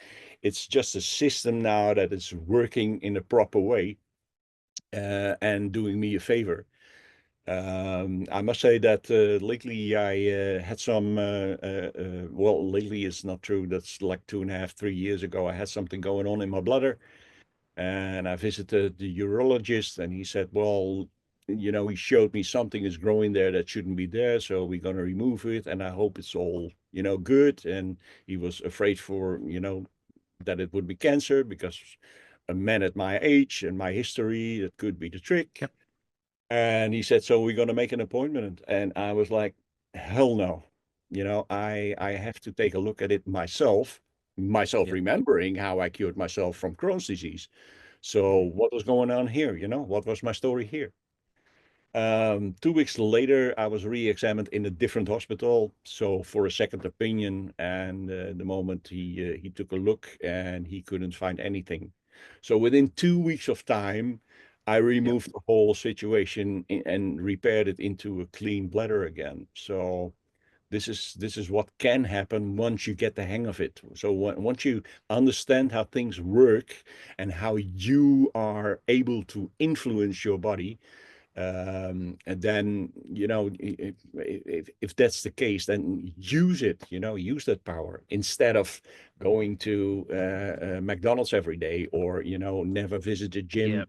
Speaker 1: It's just a system now that is working in a proper way, and doing me a favor. I must say that lately I had some, well, lately it's not true. That's like 2.5, 3 years ago. I had something going on in my bladder, and I visited the urologist, and he said, well, he showed me something is growing there that shouldn't be there, so we're gonna remove it, and I hope it's all, good. And he was afraid for, that it would be cancer because a man at my age and my history, that could be the trick.
Speaker 2: Yep.
Speaker 1: And he said, so we're gonna make an appointment. And I was like, hell no. I have to take a look at it myself
Speaker 2: Yep.
Speaker 1: remembering how I cured myself from Crohn's disease. So
Speaker 2: Mhm.
Speaker 1: what was going on here? What was my story here? 2 weeks later, I was re-examined in a different hospital, so for a second opinion. And the moment he took a look, and he couldn't find anything. So within 2 weeks of time, I
Speaker 2: Yep.
Speaker 1: removed the whole situation and repaired it into a clean bladder again. So this is what can happen once you get the hang of it. So once you understand how things work and how you are able to influence your body, and then, if that's the case, then use it, use that power instead of going to McDonald's every day, or never visit the gym,
Speaker 2: Yep.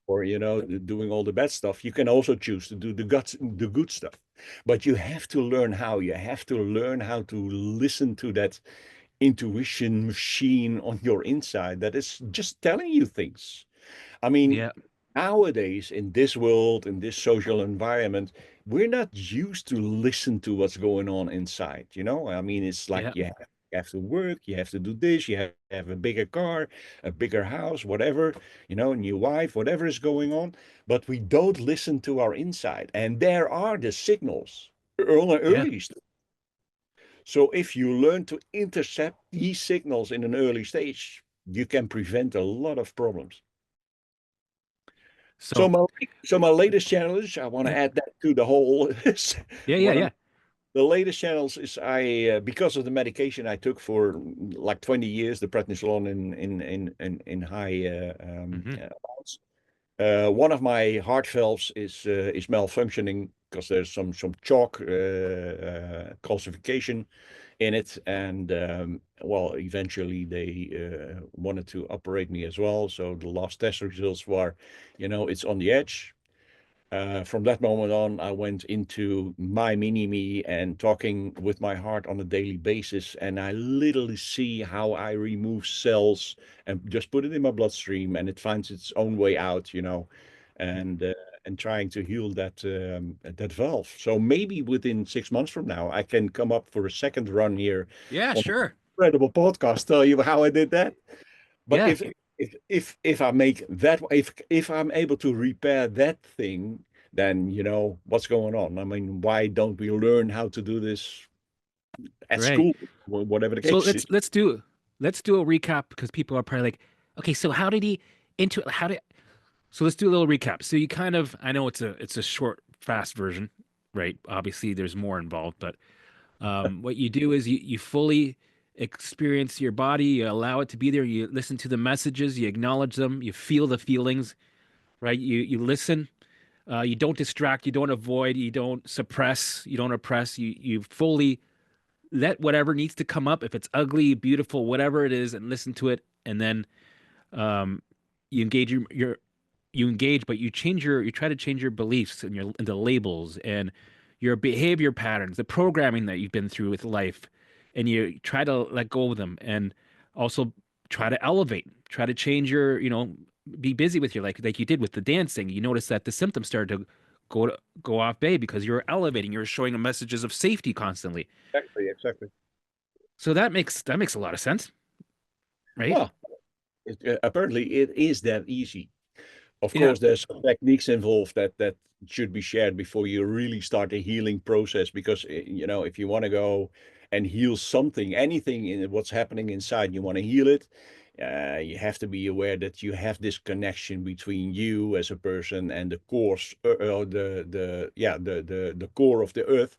Speaker 1: or doing all the bad stuff. You can also choose to do the good stuff, but you have to learn how. You have to learn how to listen to that intuition machine on your inside that is just telling you things. I mean,
Speaker 2: Yep.
Speaker 1: nowadays in this world, in this social environment, we're not used to listen to what's going on inside. I mean, it's like
Speaker 2: Yep.
Speaker 1: you have to work, you have to do this, you have a bigger car, a bigger house, whatever, new wife, whatever is going on. But we don't listen to our inside. And there are the signals
Speaker 2: Yeah.
Speaker 1: early. So if you learn to intercept these signals in an early stage, you can prevent a lot of problems. So
Speaker 2: So
Speaker 1: my so my latest challenge, I want to
Speaker 2: yeah.
Speaker 1: add that to the whole.
Speaker 2: Yeah. Yeah.
Speaker 1: One of
Speaker 2: Yeah.
Speaker 1: the latest channels is, because of the medication I took for like 20 years, the prednisolone in high
Speaker 2: Hmm.
Speaker 1: amounts. One of my heart valves is malfunctioning because there's some chalk calcification in it. And well, eventually they wanted to operate me as well. So the last test results were, it's on the edge. From that moment on, I went into my mini me and talking with my heart on a daily basis. And I literally see how I remove cells and just put it in my bloodstream, and it finds its own way out, and trying to heal that valve. So maybe within 6 months from now, I can come up for a second run here
Speaker 2: Yeah.
Speaker 1: on an
Speaker 2: Sure.
Speaker 1: incredible podcast, tell you how I did that. But
Speaker 2: Yeah.
Speaker 1: if I make that, if I'm able to repair that thing, then what's going on. I mean, why don't we learn how to do this at
Speaker 2: Right.
Speaker 1: school, whatever the
Speaker 2: So
Speaker 1: case is?
Speaker 2: let's do a recap because people are probably like, okay, so how did he into how did so let's do a little recap. So you kind of I know it's a short, fast version, right? Obviously there's more involved, but what you do is you fully experience your body, you allow it to be there, you listen to the messages, you acknowledge them, you feel the feelings, right? You listen, you don't distract, you don't avoid, you don't suppress, you don't oppress, you fully let whatever needs to come up, if it's ugly, beautiful, whatever it is, and listen to it, and then um, you engage you engage, but you try to change your beliefs and your and the labels and your behavior patterns, the programming that you've been through with life, and you try to let go of them, and also try to elevate, try to change be busy with your like you did with the dancing. You notice that the symptoms started to go off bay because you're elevating, you're showing them messages of safety constantly.
Speaker 1: Exactly, exactly.
Speaker 2: So that makes a lot of sense, right?
Speaker 1: Well, apparently it is that easy. Of
Speaker 2: Yeah.
Speaker 1: course, there's some techniques involved that should be shared before you really start the healing process. Because if you want to go and heal something, anything in what's happening inside, you want to heal it. You have to be aware that you have this connection between you as a person and the core, the core of the earth,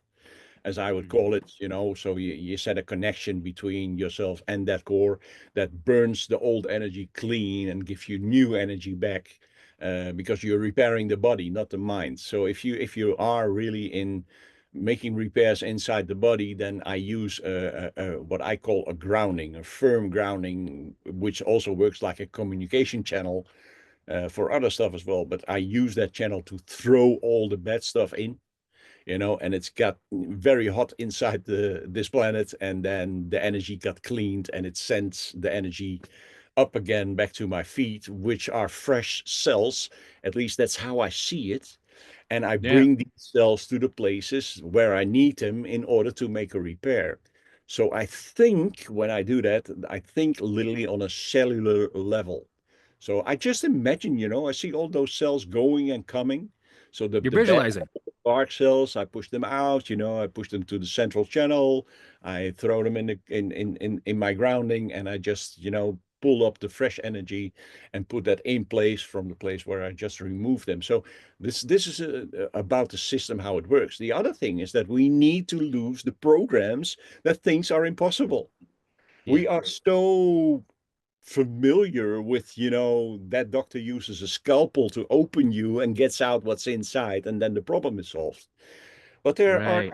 Speaker 1: as I would
Speaker 2: Mhm.
Speaker 1: call it. So you set a connection between yourself and that core that burns the old energy clean and gives you new energy back, because you're repairing the body, not the mind. So if you are really in making repairs inside the body, then I use what I call a grounding, a firm grounding, which also works like a communication channel, for other stuff as well. But I use that channel to throw all the bad stuff in, and it's got very hot inside this planet, and then the energy got cleaned and it sends the energy up again back to my feet, which are fresh cells. At least that's how I see it. And I
Speaker 2: Yeah.
Speaker 1: bring these cells to the places where I need them in order to make a repair. So I think when I do that, I think literally on a cellular level. So I just imagine, I see all those cells going and coming. So the,
Speaker 2: You're
Speaker 1: the bad
Speaker 2: visualizing.
Speaker 1: dark cells, I push them out, I push them to the central channel. I throw them in my grounding, and I just, pull up the fresh energy and put that in place from the place where I just removed them. So this is about the system, how it works. The other thing is that we need to lose the programs that things are impossible.
Speaker 2: Yeah.
Speaker 1: We are so familiar with, that doctor uses a scalpel to open you and gets out what's inside, and then the problem is solved. But there are,
Speaker 2: Right.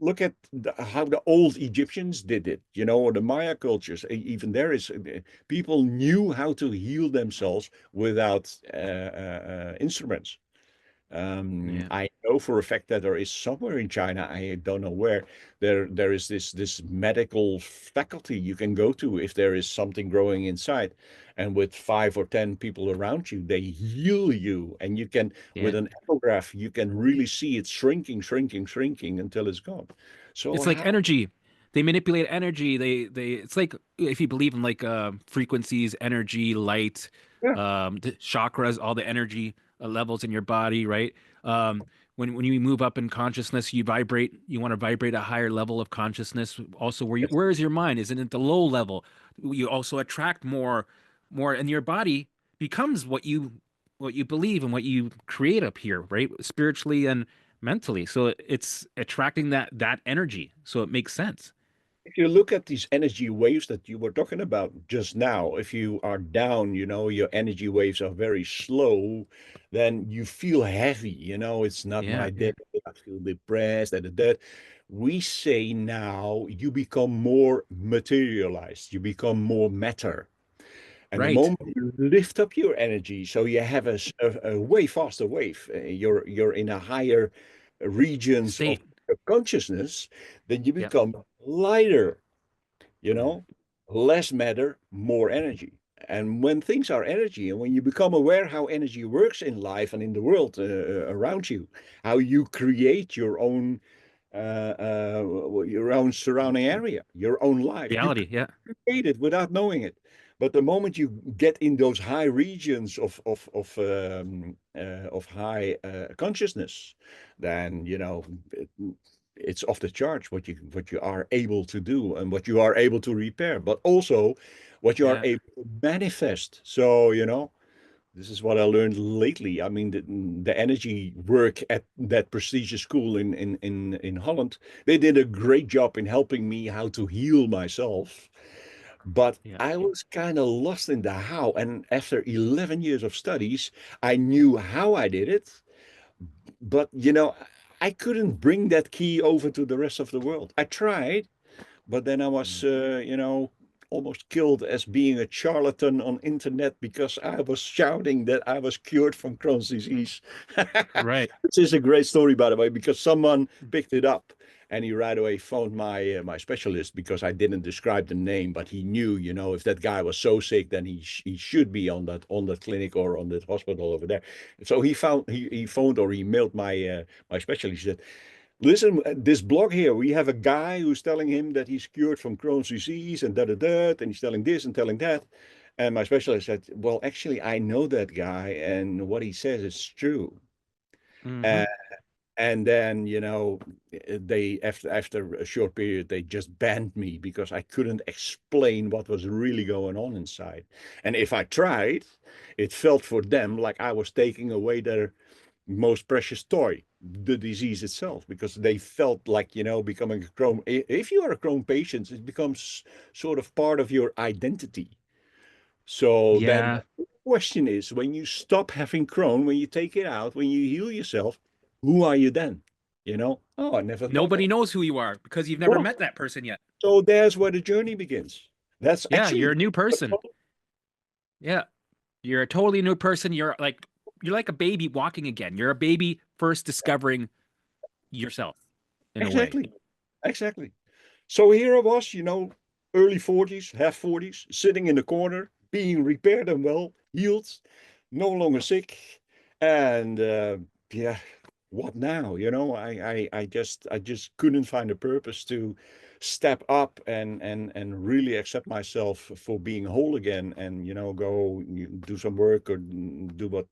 Speaker 1: look at how the old Egyptians did it, or the Maya cultures. Even there is, people knew how to heal themselves without instruments.
Speaker 2: Yeah.
Speaker 1: I know for a fact that there is somewhere in China, I don't know where, there is this medical faculty you can go to if there is something growing inside. And with 5 or 10 people around you, they heal you. And you can, with
Speaker 2: Yeah.
Speaker 1: an echograph, you can really see it shrinking, shrinking, shrinking until it's gone. So
Speaker 2: It's like
Speaker 1: how,
Speaker 2: energy. They manipulate energy. It's like if you believe in like frequencies, energy, light,
Speaker 1: yeah,
Speaker 2: the chakras, all the energy levels in your body, right? When you move up in consciousness, you vibrate, you want to vibrate a higher level of consciousness. Also,
Speaker 1: yes.
Speaker 2: where is your mind? Is it at the low level? You also attract more, and your body becomes what you believe and what you create up here, right? Spiritually and mentally. So it's attracting that energy. So it makes sense.
Speaker 1: If you look at these energy waves that you were talking about just now, if you are down, your energy waves are very slow, then you feel heavy, it's not
Speaker 2: Yeah,
Speaker 1: my day,
Speaker 2: yeah.
Speaker 1: I feel depressed, that. We say now you become more materialized, you become more matter. And the
Speaker 2: Right.
Speaker 1: moment you lift up your energy, so you have a way faster wave, you're in a higher regions of
Speaker 2: State.
Speaker 1: consciousness, then you
Speaker 2: Yeah.
Speaker 1: become lighter, you
Speaker 2: Yeah.
Speaker 1: know, less matter, more energy. And when things are energy, and when you become aware how energy works in life and in the world around you, how you create your own surrounding area, your own life, you
Speaker 2: Reality. Yeah.
Speaker 1: create it without knowing it. But the moment you get in those high regions of high consciousness, then it's off the charts what you are able to do and what you are able to repair, but also what you are
Speaker 2: Yeah.
Speaker 1: able to manifest. So this is what I learned lately. I mean, the energy work at that prestigious school in Holland, they did a great job in helping me how to heal myself. But
Speaker 2: Yeah.
Speaker 1: I was kind of lost in the how. And after 11 years of studies, I knew how I did it. But, I couldn't bring that key over to the rest of the world. I tried, but then I was,
Speaker 2: Mm.
Speaker 1: almost killed as being a charlatan on internet because I was shouting that I was cured from Crohn's disease.
Speaker 2: Right.
Speaker 1: This is a great story, by the way, because someone picked it up and he right away phoned my specialist because I didn't describe the name, but he knew, if that guy was so sick, then he should be on that clinic or on that hospital over there. So he phoned or he mailed my specialist. He said, listen, this blog here, we have a guy who's telling him that he's cured from Crohn's disease and da da da, and he's telling this and telling that. And my specialist said, well, actually, I know that guy, and what he says is true.
Speaker 2: Hmm.
Speaker 1: Uh, and then, they after a short period, they just banned me because I couldn't explain what was really going on inside. And if I tried, it felt for them like I was taking away their most precious toy, the disease itself, because they felt like, becoming a Crohn. If you are a Crohn patient, it becomes sort of part of your identity. So then
Speaker 2: Yeah.
Speaker 1: the question is, when you stop having Crohn, when you take it out, when you heal yourself, who are you then? Oh, I never thought
Speaker 2: Nobody
Speaker 1: of.
Speaker 2: knows who you are because you've never
Speaker 1: No.
Speaker 2: met that person yet.
Speaker 1: So there's where the journey begins. That's
Speaker 2: Yeah,
Speaker 1: actually
Speaker 2: you're a new person. Yeah. You're a totally new person. You're like a baby walking again. You're a baby first discovering yourself in a way.
Speaker 1: Exactly. Exactly. So here I was, early 40s, half 40s, sitting in the corner, being repaired and well, healed, no longer sick. And yeah, what now? I just couldn't find a purpose to step up and really accept myself for being whole again and go do some work or do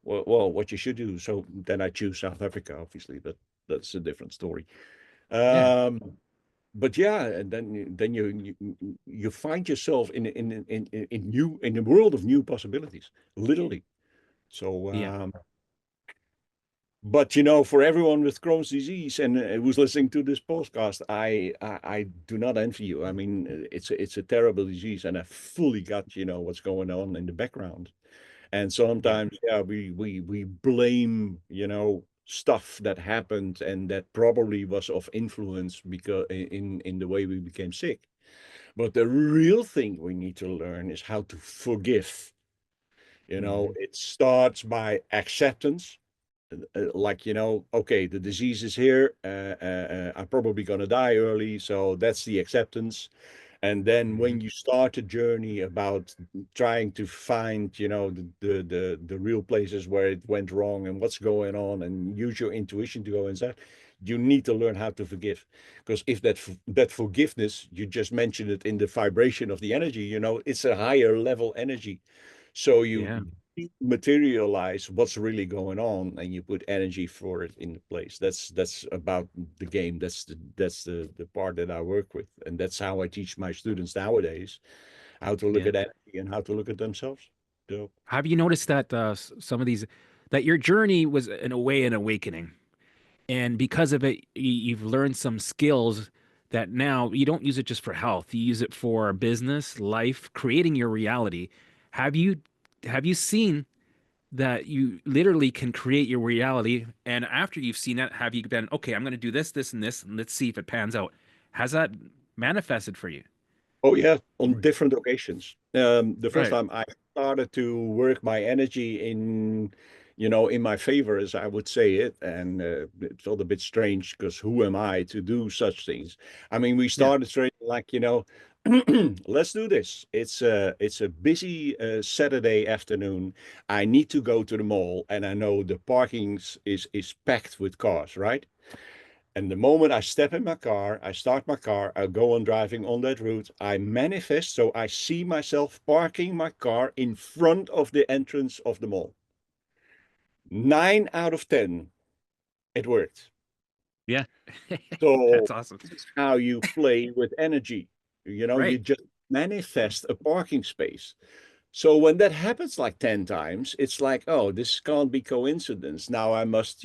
Speaker 1: what you should do. So then I choose South Africa, obviously, but that's a different story.
Speaker 2: Yeah.
Speaker 1: Um, but yeah, and then you find yourself in a world of new possibilities, literally. So,
Speaker 2: Yeah.
Speaker 1: but for everyone with Crohn's disease and who's listening to this podcast, I do not envy you. I mean, it's a terrible disease, and I fully got what's going on in the background. And
Speaker 2: Yeah.
Speaker 1: sometimes, yeah, we blame, stuff that happened and that probably was of influence because in the way we became sick. But the real thing we need to learn is how to forgive.
Speaker 2: Hmm.
Speaker 1: It starts by acceptance. Like, okay, the disease is here. I'm probably going to die early. So that's the acceptance. And then
Speaker 2: Hmm.
Speaker 1: when you start a journey about trying to find, the real places where it went wrong and what's going on and use your intuition to go inside, you need to learn how to forgive. Because if that forgiveness, you just mentioned it in the vibration of the energy, it's a higher level energy. So you
Speaker 2: Yeah.
Speaker 1: materialize what's really going on and you put energy for it in place. That's about the game. That's the part that I work with. And that's how I teach my students nowadays how to look
Speaker 2: Yeah.
Speaker 1: at energy and how to look at themselves. So,
Speaker 2: Have you noticed that some of these, that your journey was in a way an awakening, and because of it, you've learned some skills that now you don't use it just for health. You use it for business, life, creating your reality. Have you have you seen that you literally can create your reality? And after you've seen it, have you been, okay, I'm going to do this, this, and this, and let's see if it pans out? Has that manifested for you?
Speaker 1: oh yeah, on different occasions. The first
Speaker 2: Right.
Speaker 1: time I started to work my energy in my favor, as I would say it, and it felt a bit strange because who am I to do such things? I mean, we
Speaker 2: Yeah.
Speaker 1: started straight like, let's do this. It's a busy Saturday afternoon. I need to go to the mall, and I know the parking is packed with cars, right? And the moment I step in my car, I start my car, I go on driving on that route, I manifest. So I see myself parking my car in front of the entrance of the mall. 9 out of 10, it worked.
Speaker 2: Yeah.
Speaker 1: So
Speaker 2: That's awesome.
Speaker 1: this is how you play with energy. You
Speaker 2: Right.
Speaker 1: just manifest a parking space. So when that happens like 10 times, it's like, oh, this can't be coincidence. Now I must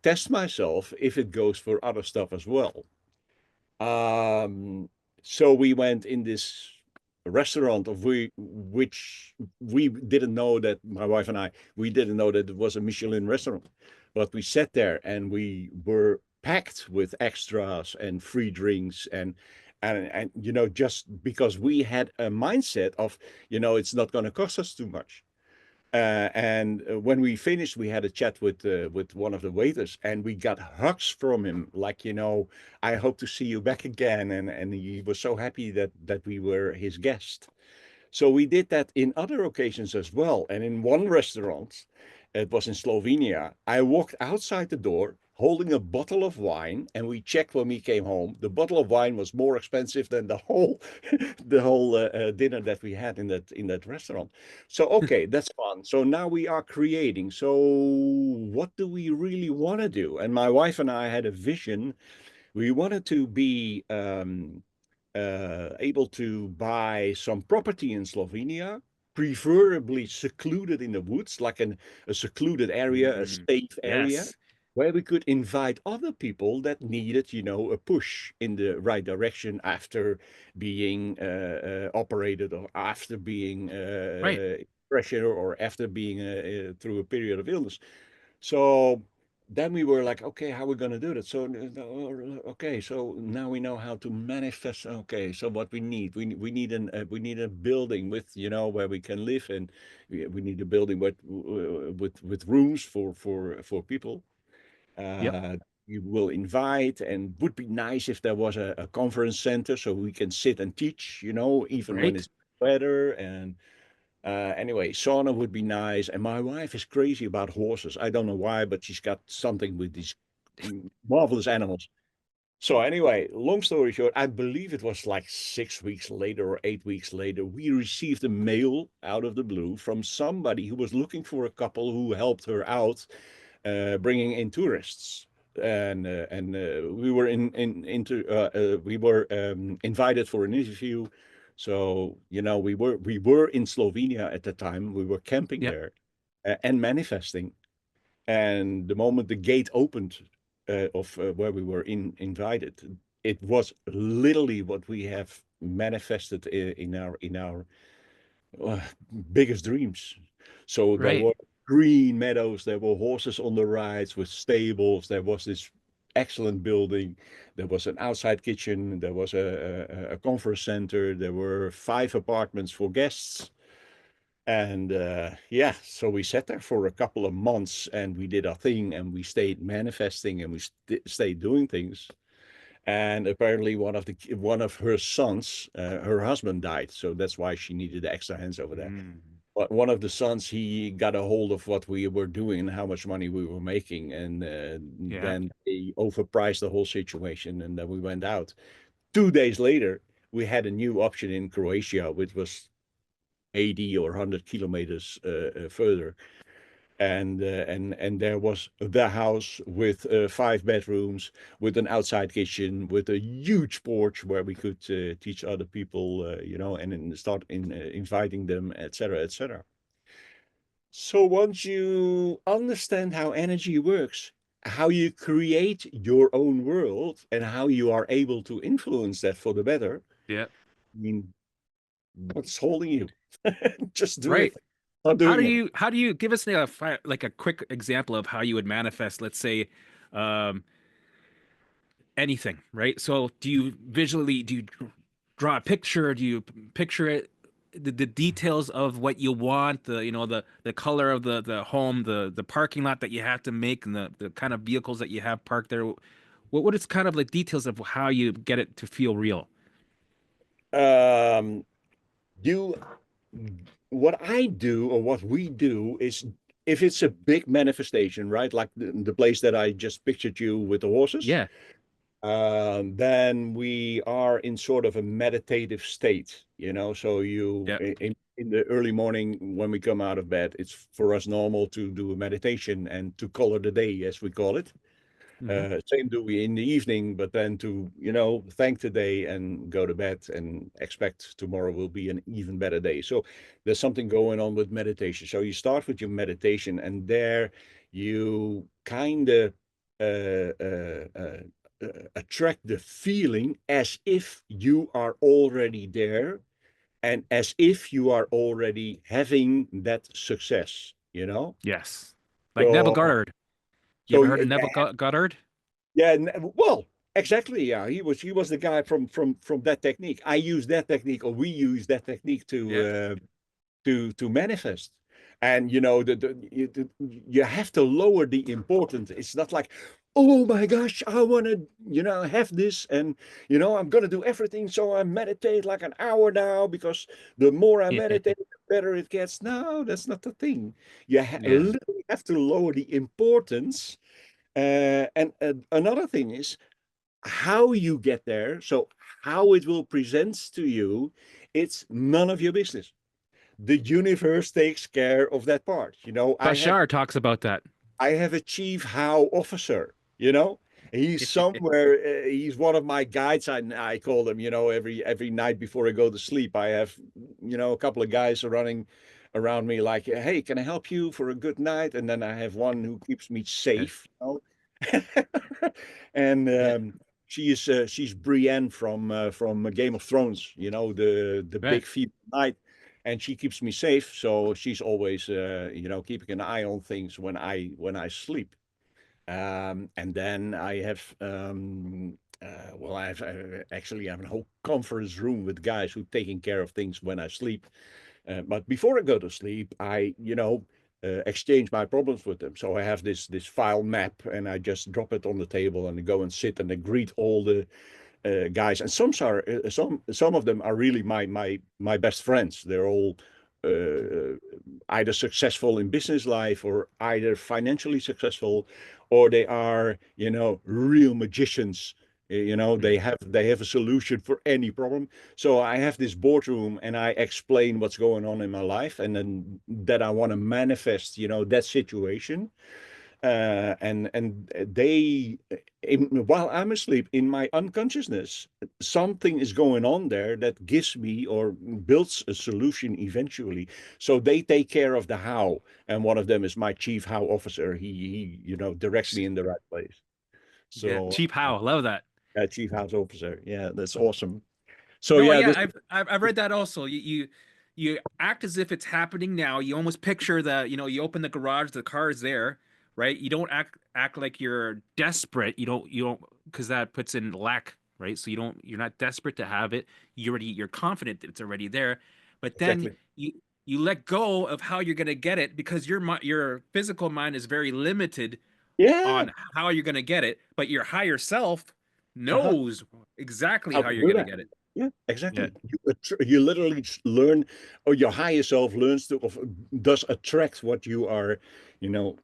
Speaker 1: test myself if it goes for other stuff as well. Um, so we went in this restaurant which we didn't know that my wife and we didn't know that it was a Michelin restaurant, but we sat there and we were packed with extras and free drinks and just because we had a mindset of it's not going to cost us too much. And when we finished, we had a chat with one of the waiters, and we got hugs from him, like I hope to see you back again, and he was so happy that we were his guest. So we did that in other occasions as well. And in one restaurant, it was in Slovenia, I walked outside the door holding a bottle of wine, and we checked when we came home. The bottle of wine was more expensive than the whole dinner that we had in that restaurant. So okay, that's fun. So now we are creating. So what do we really want to do? And my wife and I had a vision. We wanted to be able to buy some property in Slovenia, preferably secluded in the woods, like a secluded area, a
Speaker 2: Mm,
Speaker 1: safe area,
Speaker 2: yes.
Speaker 1: where we could invite other people that needed, a push in the right direction after being operated or after being
Speaker 2: Right.
Speaker 1: pressure or after being through a period of illness. So then we were like, okay, how are we going to do that? So, okay, so now we know how to manifest. Okay, so what we need, we need we need a building with, where we can live, and we need a building with rooms for people.
Speaker 2: Yep.
Speaker 1: Uh, we will invite, and would be nice if there was a conference center so we can sit and teach, even when
Speaker 2: Right.
Speaker 1: it's weather. And anyway, sauna would be nice. And my wife is crazy about horses. I don't know why, but she's got something with these marvelous animals. So anyway, long story short, I believe it was like 6 weeks later or 8 weeks later, we received a mail out of the blue from somebody who was looking for a couple who helped her out, bringing in tourists. And we were we were invited for an interview. So we were in Slovenia at the time. We were camping
Speaker 2: Yep.
Speaker 1: there, and manifesting. And the moment the gate opened, of where we were invited, it was literally what we have manifested in our uh, biggest dreams. So there
Speaker 2: Right.
Speaker 1: were green meadows, there were horses on the rides with stables, there was this excellent building, there was an outside kitchen, there was a conference center, there were 5 apartments for guests. And yeah, so we sat there for a couple of months and we did our thing and we stayed manifesting and we stayed doing things. And apparently one of her sons, her husband died, so that's why she needed the extra hands over there.
Speaker 2: Mm.
Speaker 1: But one of the sons, he got a hold of what we were doing and how much money we were making, and
Speaker 2: Yeah.
Speaker 1: then he overpriced the whole situation, and then we went out. 2 days later, we had a new option in Croatia, which was 80 or 100 kilometers further, and there was the house with 5 bedrooms, with an outside kitchen, with a huge porch where we could teach other people, and then start inviting them, etc., etc. So once you understand how energy works, how you create your own world, and how you are able to influence that for the better,
Speaker 2: Yeah.
Speaker 1: I mean, what's holding you? Just do it.
Speaker 2: Right.
Speaker 1: Start
Speaker 2: How
Speaker 1: doing
Speaker 2: do
Speaker 1: it.
Speaker 2: you give us like a quick example of how you would manifest, let's say, um, anything, right? So do you draw a picture? Do you picture it, the details of what you want, the color of the home, the parking lot that you have to make, and the kind of vehicles that you have parked there? What is kind of like details of how you get it to feel real?
Speaker 1: Um, you what I do or what we do is, if it's a big manifestation, right? Like the place that I just pictured you with the horses,
Speaker 2: Yeah.
Speaker 1: then we are in sort of a meditative state, So
Speaker 2: Yeah.
Speaker 1: in the early morning when we come out of bed, it's for us normal to do a meditation and to color the day, as we call it.
Speaker 2: Hmm.
Speaker 1: Same do we in the evening, but then to, thank the day and go to bed and expect tomorrow will be an even better day. So there's something going on with meditation. So you start with your meditation, and there you kind of attract the feeling as if you are already there, and as if you are already having that success.
Speaker 2: Yes. Like Neville
Speaker 1: So,
Speaker 2: Goddard. You
Speaker 1: so
Speaker 2: ever heard of
Speaker 1: yeah,
Speaker 2: Goddard?
Speaker 1: yeah, well, exactly. Yeah, he was the guy from that technique. I use that technique, or we use that technique
Speaker 2: Yeah.
Speaker 1: to manifest. And you have to lower the importance. It's not like, oh my gosh, I want to have this, and I'm gonna do everything. So I meditate like an hour now, because the more I
Speaker 2: Yeah.
Speaker 1: meditate, the better it gets. No, that's not the thing. You
Speaker 2: Yeah.
Speaker 1: literally have to lower the importance, and another thing is how you get there. So how it will present to you, it's none of your business. The universe takes care of that part.
Speaker 2: Bashar talks about that.
Speaker 1: I have a chief how officer. He's somewhere, he's one of my guides. I call him, every night before I go to sleep, I have, a couple of guys running around me like, hey, can I help you for a good night? And then I have one who keeps me
Speaker 2: Yeah.
Speaker 1: safe. And
Speaker 2: Yeah.
Speaker 1: she's Brienne from Game of Thrones, the
Speaker 2: Right.
Speaker 1: big female knight, and she keeps me safe. So she's always, keeping an eye on things when I sleep. And then I have, well, actually I have a whole conference room with guys who taking care of things when I sleep. But before I go to sleep, exchange my problems with them. So I have this file map, and I just drop it on the table and go and sit and I greet all the guys. And some of them are really my best friends. They're all uh, either successful in business life or either financially successful, or they are real magicians.
Speaker 2: Mhm.
Speaker 1: They have a solution for any problem. So I have this boardroom and I explain what's going on in my life, and then that I want to manifest that situation. And they while I'm asleep in my unconsciousness, something is going on there that gives me or builds a solution eventually. So they take care of the how, and one of them is my chief how officer. He directs me in the right place.
Speaker 2: Yeah,
Speaker 1: So
Speaker 2: cheap how, love that.
Speaker 1: chief house officer, yeah, that's awesome. So
Speaker 2: No,
Speaker 1: yeah,
Speaker 2: yeah,
Speaker 1: this
Speaker 2: I've read that also. You act as if it's happening now. You almost picture the, you open the garage, the car is there, right? You don't act like you're desperate. You don't because that puts in lack, right? So you're not desperate to have it. You're confident that it's already there. But then
Speaker 1: exactly.
Speaker 2: you let go of how you're gonna get it because your physical mind is very limited
Speaker 1: Yeah.
Speaker 2: on how you're gonna get it, but your higher self
Speaker 1: Uh-huh.
Speaker 2: knows exactly
Speaker 1: How
Speaker 2: how
Speaker 1: to
Speaker 2: you're
Speaker 1: do
Speaker 2: gonna
Speaker 1: that.
Speaker 2: get it.
Speaker 1: Yeah,
Speaker 2: Yeah.
Speaker 1: exactly. You literally learn, or your higher self learns to, of, does attract what you are, you know,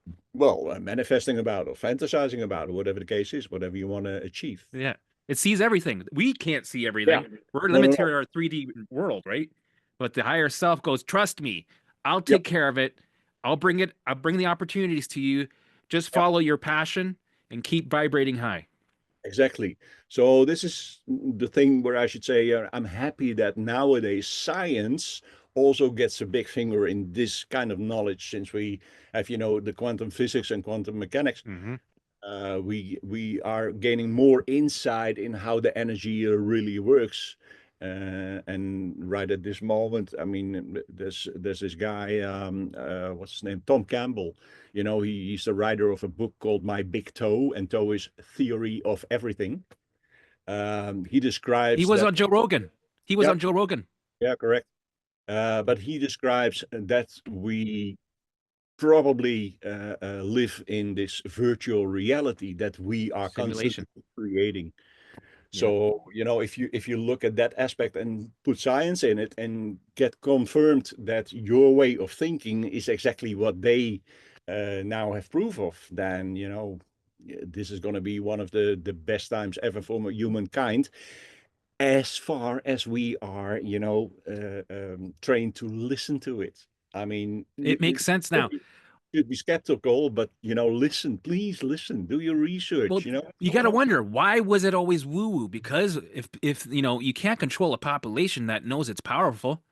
Speaker 1: manifesting about or fantasizing about, or whatever the case is, whatever you want to achieve.
Speaker 2: Yeah. It sees everything. We can't see
Speaker 1: Yeah.
Speaker 2: everything. We're
Speaker 1: No, no,
Speaker 2: limited to
Speaker 1: no.
Speaker 2: our 3D world, right? But the higher self goes, trust me, I'll
Speaker 1: Yep.
Speaker 2: take care of it. I'll bring the opportunities to you. Just
Speaker 1: Yep.
Speaker 2: follow your passion and keep vibrating high.
Speaker 1: Exactly. So this is the thing where I should say I'm happy that nowadays science also gets a big finger in this kind of knowledge, since we have, the quantum physics and quantum mechanics.
Speaker 2: Hmm.
Speaker 1: We are gaining more insight in how the energy really works. And right at this moment, I mean, there's this guy, what's his name, Tom Campbell. He's the writer of a book called My Big Toe, and toe is theory of everything. He
Speaker 2: He
Speaker 1: describes
Speaker 2: was
Speaker 1: that.
Speaker 2: on Joe Rogan. He was
Speaker 1: Yep,
Speaker 2: on Joe Rogan.
Speaker 1: yeah, correct. But he describes that we probably live in this virtual reality that we are constantly
Speaker 2: Simulation.
Speaker 1: creating.
Speaker 2: Yeah.
Speaker 1: So, if you look at that aspect and put science in it and get confirmed that your way of thinking is exactly what they now have proof of, then, this is going to be one of the best times ever for humankind, as far as we are, trained to listen to it. I mean,
Speaker 2: It makes sense now.
Speaker 1: you should be skeptical, but listen, please listen, do your
Speaker 2: Well,
Speaker 1: research,
Speaker 2: you got to wonder, why was it always woo woo? Because if you can't control a population that knows it's powerful,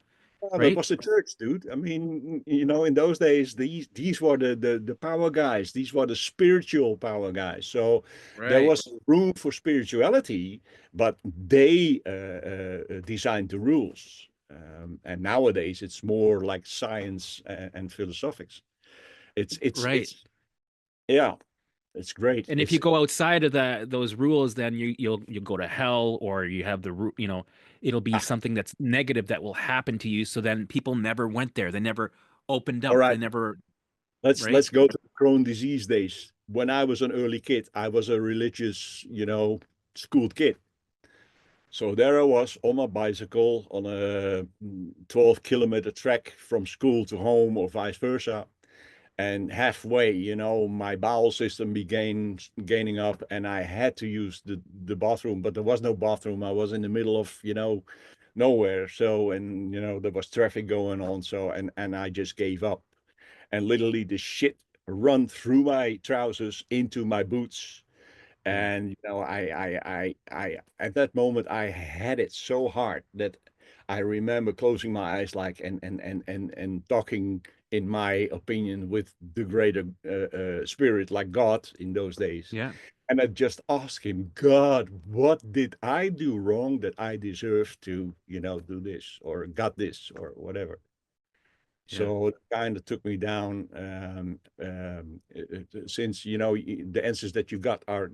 Speaker 1: Yeah, but it
Speaker 2: right?
Speaker 1: was the church, dude. I mean, in those days, these were the power guys. These were the spiritual power guys. So there
Speaker 2: Right.
Speaker 1: was room for spirituality, but they designed the rules. And nowadays, it's more like science and philosophics.
Speaker 2: Right.
Speaker 1: It's yeah, it's great.
Speaker 2: And if you go outside of those rules, then you'll go to hell, or you have it'll be
Speaker 1: Ah,
Speaker 2: something that's negative that will happen to you. So then people never went there. They never opened
Speaker 1: all
Speaker 2: up. They
Speaker 1: right.
Speaker 2: never, right?
Speaker 1: Let's go to the Crohn disease days. When I was an early kid, I was a religious, schooled kid. So there I was on my bicycle on a 12-kilometer trek from school to home or vice versa. And halfway, my bowel system began gaining up and I had to use the bathroom, but there was no bathroom. I was in the middle of, nowhere. So, and, there was traffic going on. So, and I just gave up, and literally the shit run through my trousers into my boots.
Speaker 2: Yeah.
Speaker 1: And at that moment I had it so hard that I remember closing my eyes, like, and talking, in my opinion, with the greater spirit, like God in those days.
Speaker 2: Yeah.
Speaker 1: And I just asked him, God, what did I do wrong that I deserve to, do this or got this or whatever?
Speaker 2: Yeah.
Speaker 1: So it kind of took me down, since the answers that you got are,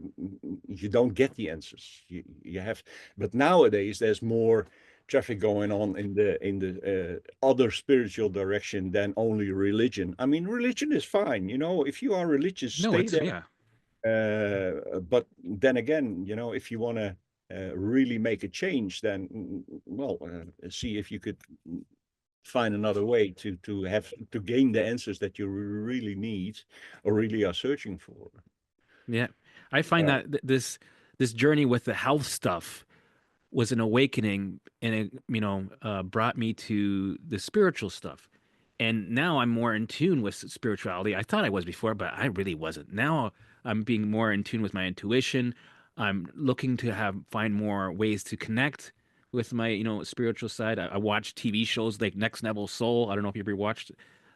Speaker 1: you don't get the answers. You have, but nowadays there's more traffic going on in the other spiritual direction than only religion. I mean, religion is fine. If you are religious,
Speaker 2: No,
Speaker 1: stay
Speaker 2: it's
Speaker 1: there.
Speaker 2: yeah.
Speaker 1: But then again, if you want to really make a change, then well, see if you could find another way to gain the answers that you really need or really are searching for.
Speaker 2: Yeah. I find
Speaker 1: Uh,
Speaker 2: that this journey with the health stuff was an awakening, and it, brought me to the spiritual stuff. And now I'm more in tune with spirituality. I thought I was before, but I really wasn't. Now I'm being more in tune with my intuition. I'm looking to find more ways to connect with my, spiritual side. I watch TV shows like Next Level Soul. I don't know if you ever watched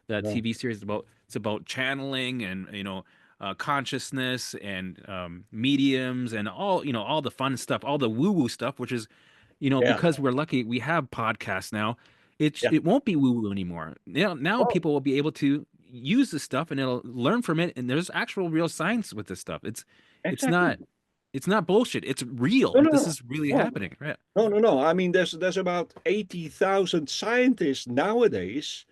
Speaker 2: that
Speaker 1: yeah,
Speaker 2: TV series. It's about channeling and consciousness and mediums and all the fun stuff, all the woo woo stuff, which is
Speaker 1: yeah,
Speaker 2: because we're lucky we have podcasts now.
Speaker 1: yeah.
Speaker 2: It won't be woo woo anymore. Now
Speaker 1: Oh,
Speaker 2: people will be able to use this stuff and it'll learn from it. And there's actual real science with this stuff. It's
Speaker 1: exactly.
Speaker 2: not it's not bullshit. It's real.
Speaker 1: No, no,
Speaker 2: This
Speaker 1: no.
Speaker 2: is really
Speaker 1: No,
Speaker 2: happening. Right.
Speaker 1: no, no, no. I mean, there's about 80,000 scientists nowadays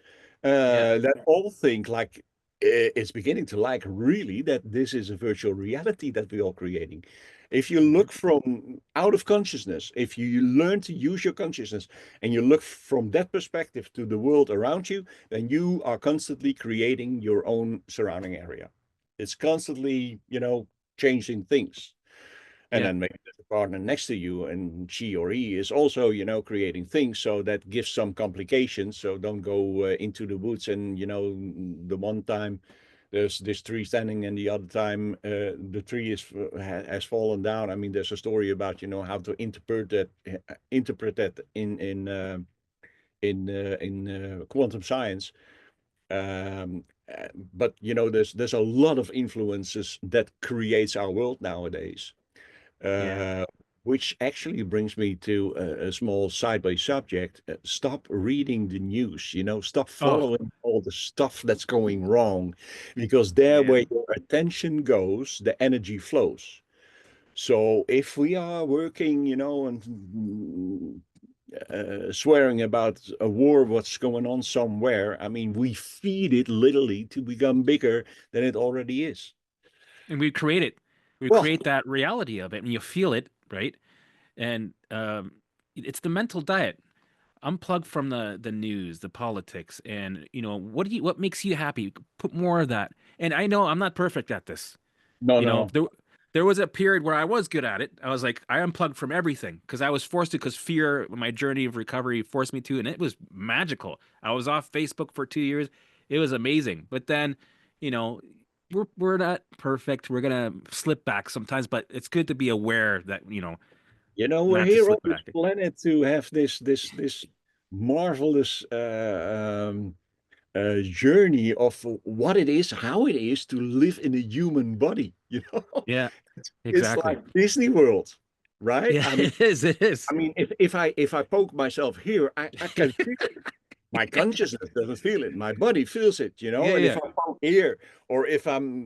Speaker 2: Yeah.
Speaker 1: that all think like, it's beginning to like really that this is a virtual reality that we're all creating. If you
Speaker 2: Hmm.
Speaker 1: look from out of consciousness, if you learn to use your consciousness and you look from that perspective to the world around you, then you are constantly creating your own surrounding area. It's constantly, changing things. And
Speaker 2: Yeah.
Speaker 1: then maybe there's a partner next to you and she or he is also, creating things. So that gives some complications. So don't go into the woods and, the one time there's this tree standing and the other time the tree has fallen down. I mean, there's a story about, how to interpret that in quantum science. But, there's a lot of influences that creates our world nowadays.
Speaker 2: Yeah.
Speaker 1: Uh, which actually brings me to a small sideways subject. Stop reading the news, stop
Speaker 2: Oh,
Speaker 1: following all the stuff that's going wrong, because there
Speaker 2: yeah.
Speaker 1: where your attention goes, the energy flows. So if we are working, and swearing about a war, what's going on somewhere, I mean, we feed it literally to become bigger than it already is.
Speaker 2: And we
Speaker 1: Well,
Speaker 2: create that reality of it and you feel it, right? And it's the mental diet. Unplug from the news, the politics, and what makes you happy? Put more of that. And I know I'm not perfect at this.
Speaker 1: no,
Speaker 2: You know,
Speaker 1: no.
Speaker 2: there was a period where I was good at it. I was like, I unplugged from everything because I was forced to, because fear, my journey of recovery forced me to, and it was magical. I was off Facebook for 2 years. It was amazing. But then, you know, we're not perfect. We're gonna slip back sometimes, but it's good to be aware that,
Speaker 1: We're
Speaker 2: not to
Speaker 1: here on
Speaker 2: slip
Speaker 1: this
Speaker 2: back.
Speaker 1: planet to have this marvelous journey of what it is, how it is to live in a human body.
Speaker 2: Yeah,
Speaker 1: It's
Speaker 2: exactly.
Speaker 1: like Disney World, right?
Speaker 2: Yeah,
Speaker 1: I mean,
Speaker 2: it is. It is.
Speaker 1: I mean, if I poke myself here, I can feel it. My consciousness doesn't feel it. My body feels it,
Speaker 2: Yeah,
Speaker 1: And if
Speaker 2: yeah,
Speaker 1: I'm out here, or if I'm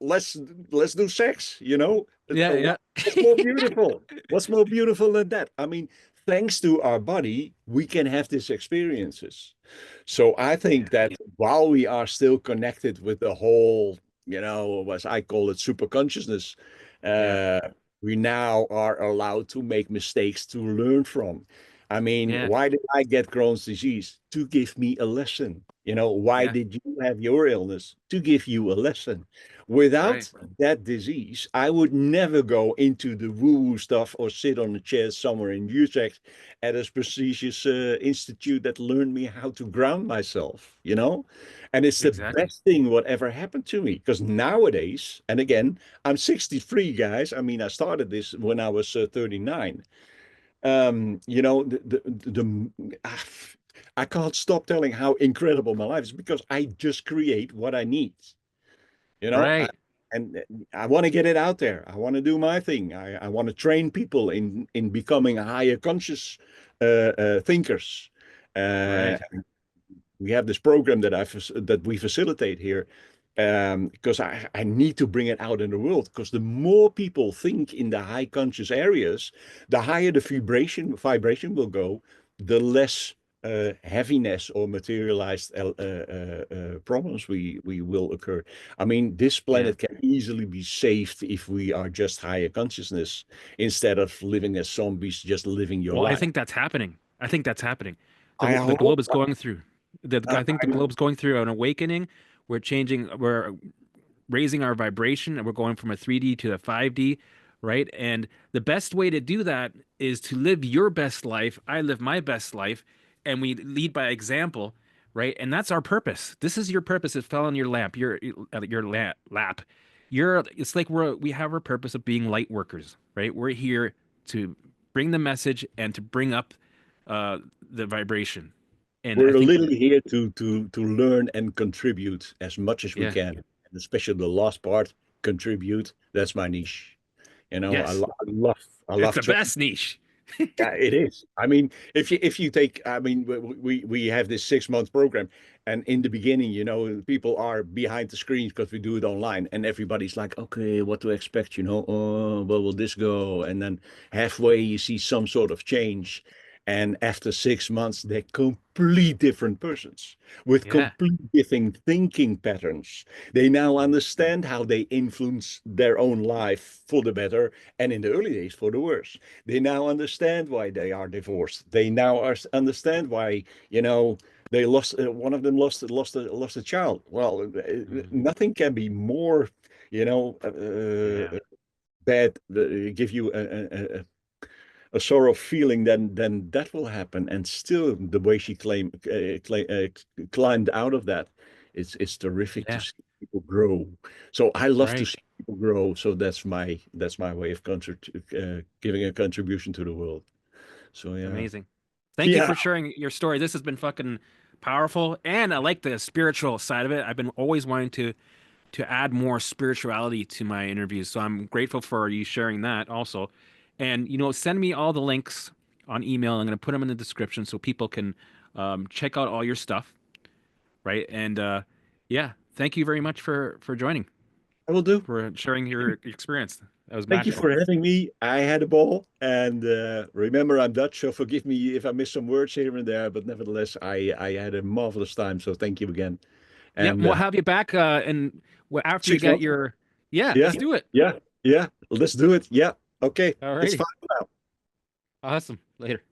Speaker 1: let's do sex,
Speaker 2: yeah, yeah.
Speaker 1: what's more beautiful? What's more beautiful than that? I mean, thanks to our body, we can have these experiences. So I think
Speaker 2: Yeah,
Speaker 1: that while we are still connected with the whole, as I call it, super consciousness,
Speaker 2: yeah,
Speaker 1: uh, we now are allowed to make mistakes to learn from. I mean,
Speaker 2: yeah,
Speaker 1: why did I get Crohn's disease? To give me a lesson. Why
Speaker 2: yeah.
Speaker 1: did you have your illness? To give you a lesson. Without
Speaker 2: Right,
Speaker 1: that disease, I would never go into the woo-woo stuff or sit on a chair somewhere in Utrecht at a prestigious institute that learned me how to ground myself. And it's the
Speaker 2: exactly.
Speaker 1: best thing what ever happened to me, because nowadays, and again, I'm 63, guys. I mean, I started this when I was 39. The I can't stop telling how incredible my life is, because I just create what I need. You know, I,
Speaker 2: Right.
Speaker 1: and I want to get it out there. I want to do my thing. I want to train people in becoming higher conscious thinkers. Uh,
Speaker 2: Right.
Speaker 1: we have this program that that we facilitate here, because I need to bring it out in the world. Because the more people think in the high conscious areas, the higher the vibration will go, the less heaviness or materialized problems we will occur. I mean, this
Speaker 2: Yeah.
Speaker 1: planet can easily be saved if we are just higher consciousness instead of living as zombies, just living your
Speaker 2: Well, I
Speaker 1: life.
Speaker 2: think that's happening. I think that's happening.
Speaker 1: I
Speaker 2: The globe
Speaker 1: hope.
Speaker 2: is going through I think the globe's going through an awakening. We're changing. We're raising our vibration and we're going from a 3D to a 5D, right? And the best way to do that is to live your best life. I live my best life, and we lead by example, right? And that's our purpose. This is your purpose. It fell on your lap, lap. It's like we have our purpose of being light workers, right? We're here to bring the message and to bring up the vibration. And I
Speaker 1: We're
Speaker 2: think,
Speaker 1: literally here to learn and contribute as much as we
Speaker 2: yeah,
Speaker 1: can, and especially the last part, contribute. That's my niche.
Speaker 2: yes,
Speaker 1: I
Speaker 2: it's
Speaker 1: love
Speaker 2: the
Speaker 1: training.
Speaker 2: best niche.
Speaker 1: Yeah, it is. I mean, if you take, I mean, we have this 6 month program, and in the beginning, people are behind the screens because we do it online, and everybody's like, okay, what to expect, Oh, where will this go? And then halfway, you see some sort of change, and after 6 months, they're complete different persons with
Speaker 2: Yeah.
Speaker 1: complete different thinking patterns. They now understand how they influence their own life for the better, and in the early days for the worse. They now understand why they are divorced. They now understand why, they lost one of them lost a child. Well,
Speaker 2: Mm.
Speaker 1: nothing can be more, you know,
Speaker 2: Yeah.
Speaker 1: bad. Give you a sort of feeling, then that will happen. And still, the way she climbed out of that, it's terrific to
Speaker 2: Yeah.
Speaker 1: see people grow. So I love to
Speaker 2: Right.
Speaker 1: see people grow. So that's my way of giving a contribution to the world. So yeah,
Speaker 2: Amazing. Thank you
Speaker 1: yeah.
Speaker 2: for sharing your story. This has been fucking powerful, and I like the spiritual side of it. I've been always wanting to add more spirituality to my interviews, so I'm grateful for you sharing that also. And send me all the links on email. I'm going to put them in the description so people can check out all your stuff, right? And yeah, thank you very much for joining,
Speaker 1: I will do.
Speaker 2: for sharing your experience. That was
Speaker 1: Thank you
Speaker 2: magical.
Speaker 1: for having me. I had a ball, and remember, I'm Dutch, so forgive me if I miss some words here and there. But nevertheless, I had a marvelous time. So thank you again.
Speaker 2: Yeah,
Speaker 1: And
Speaker 2: we'll have you back and after you
Speaker 1: six
Speaker 2: get
Speaker 1: months.
Speaker 2: your yeah,
Speaker 1: Yeah,
Speaker 2: let's do it.
Speaker 1: yeah, yeah. Let's do it. Yeah. Okay.
Speaker 2: All
Speaker 1: It's
Speaker 2: righty.
Speaker 1: fine now.
Speaker 2: Awesome. Later.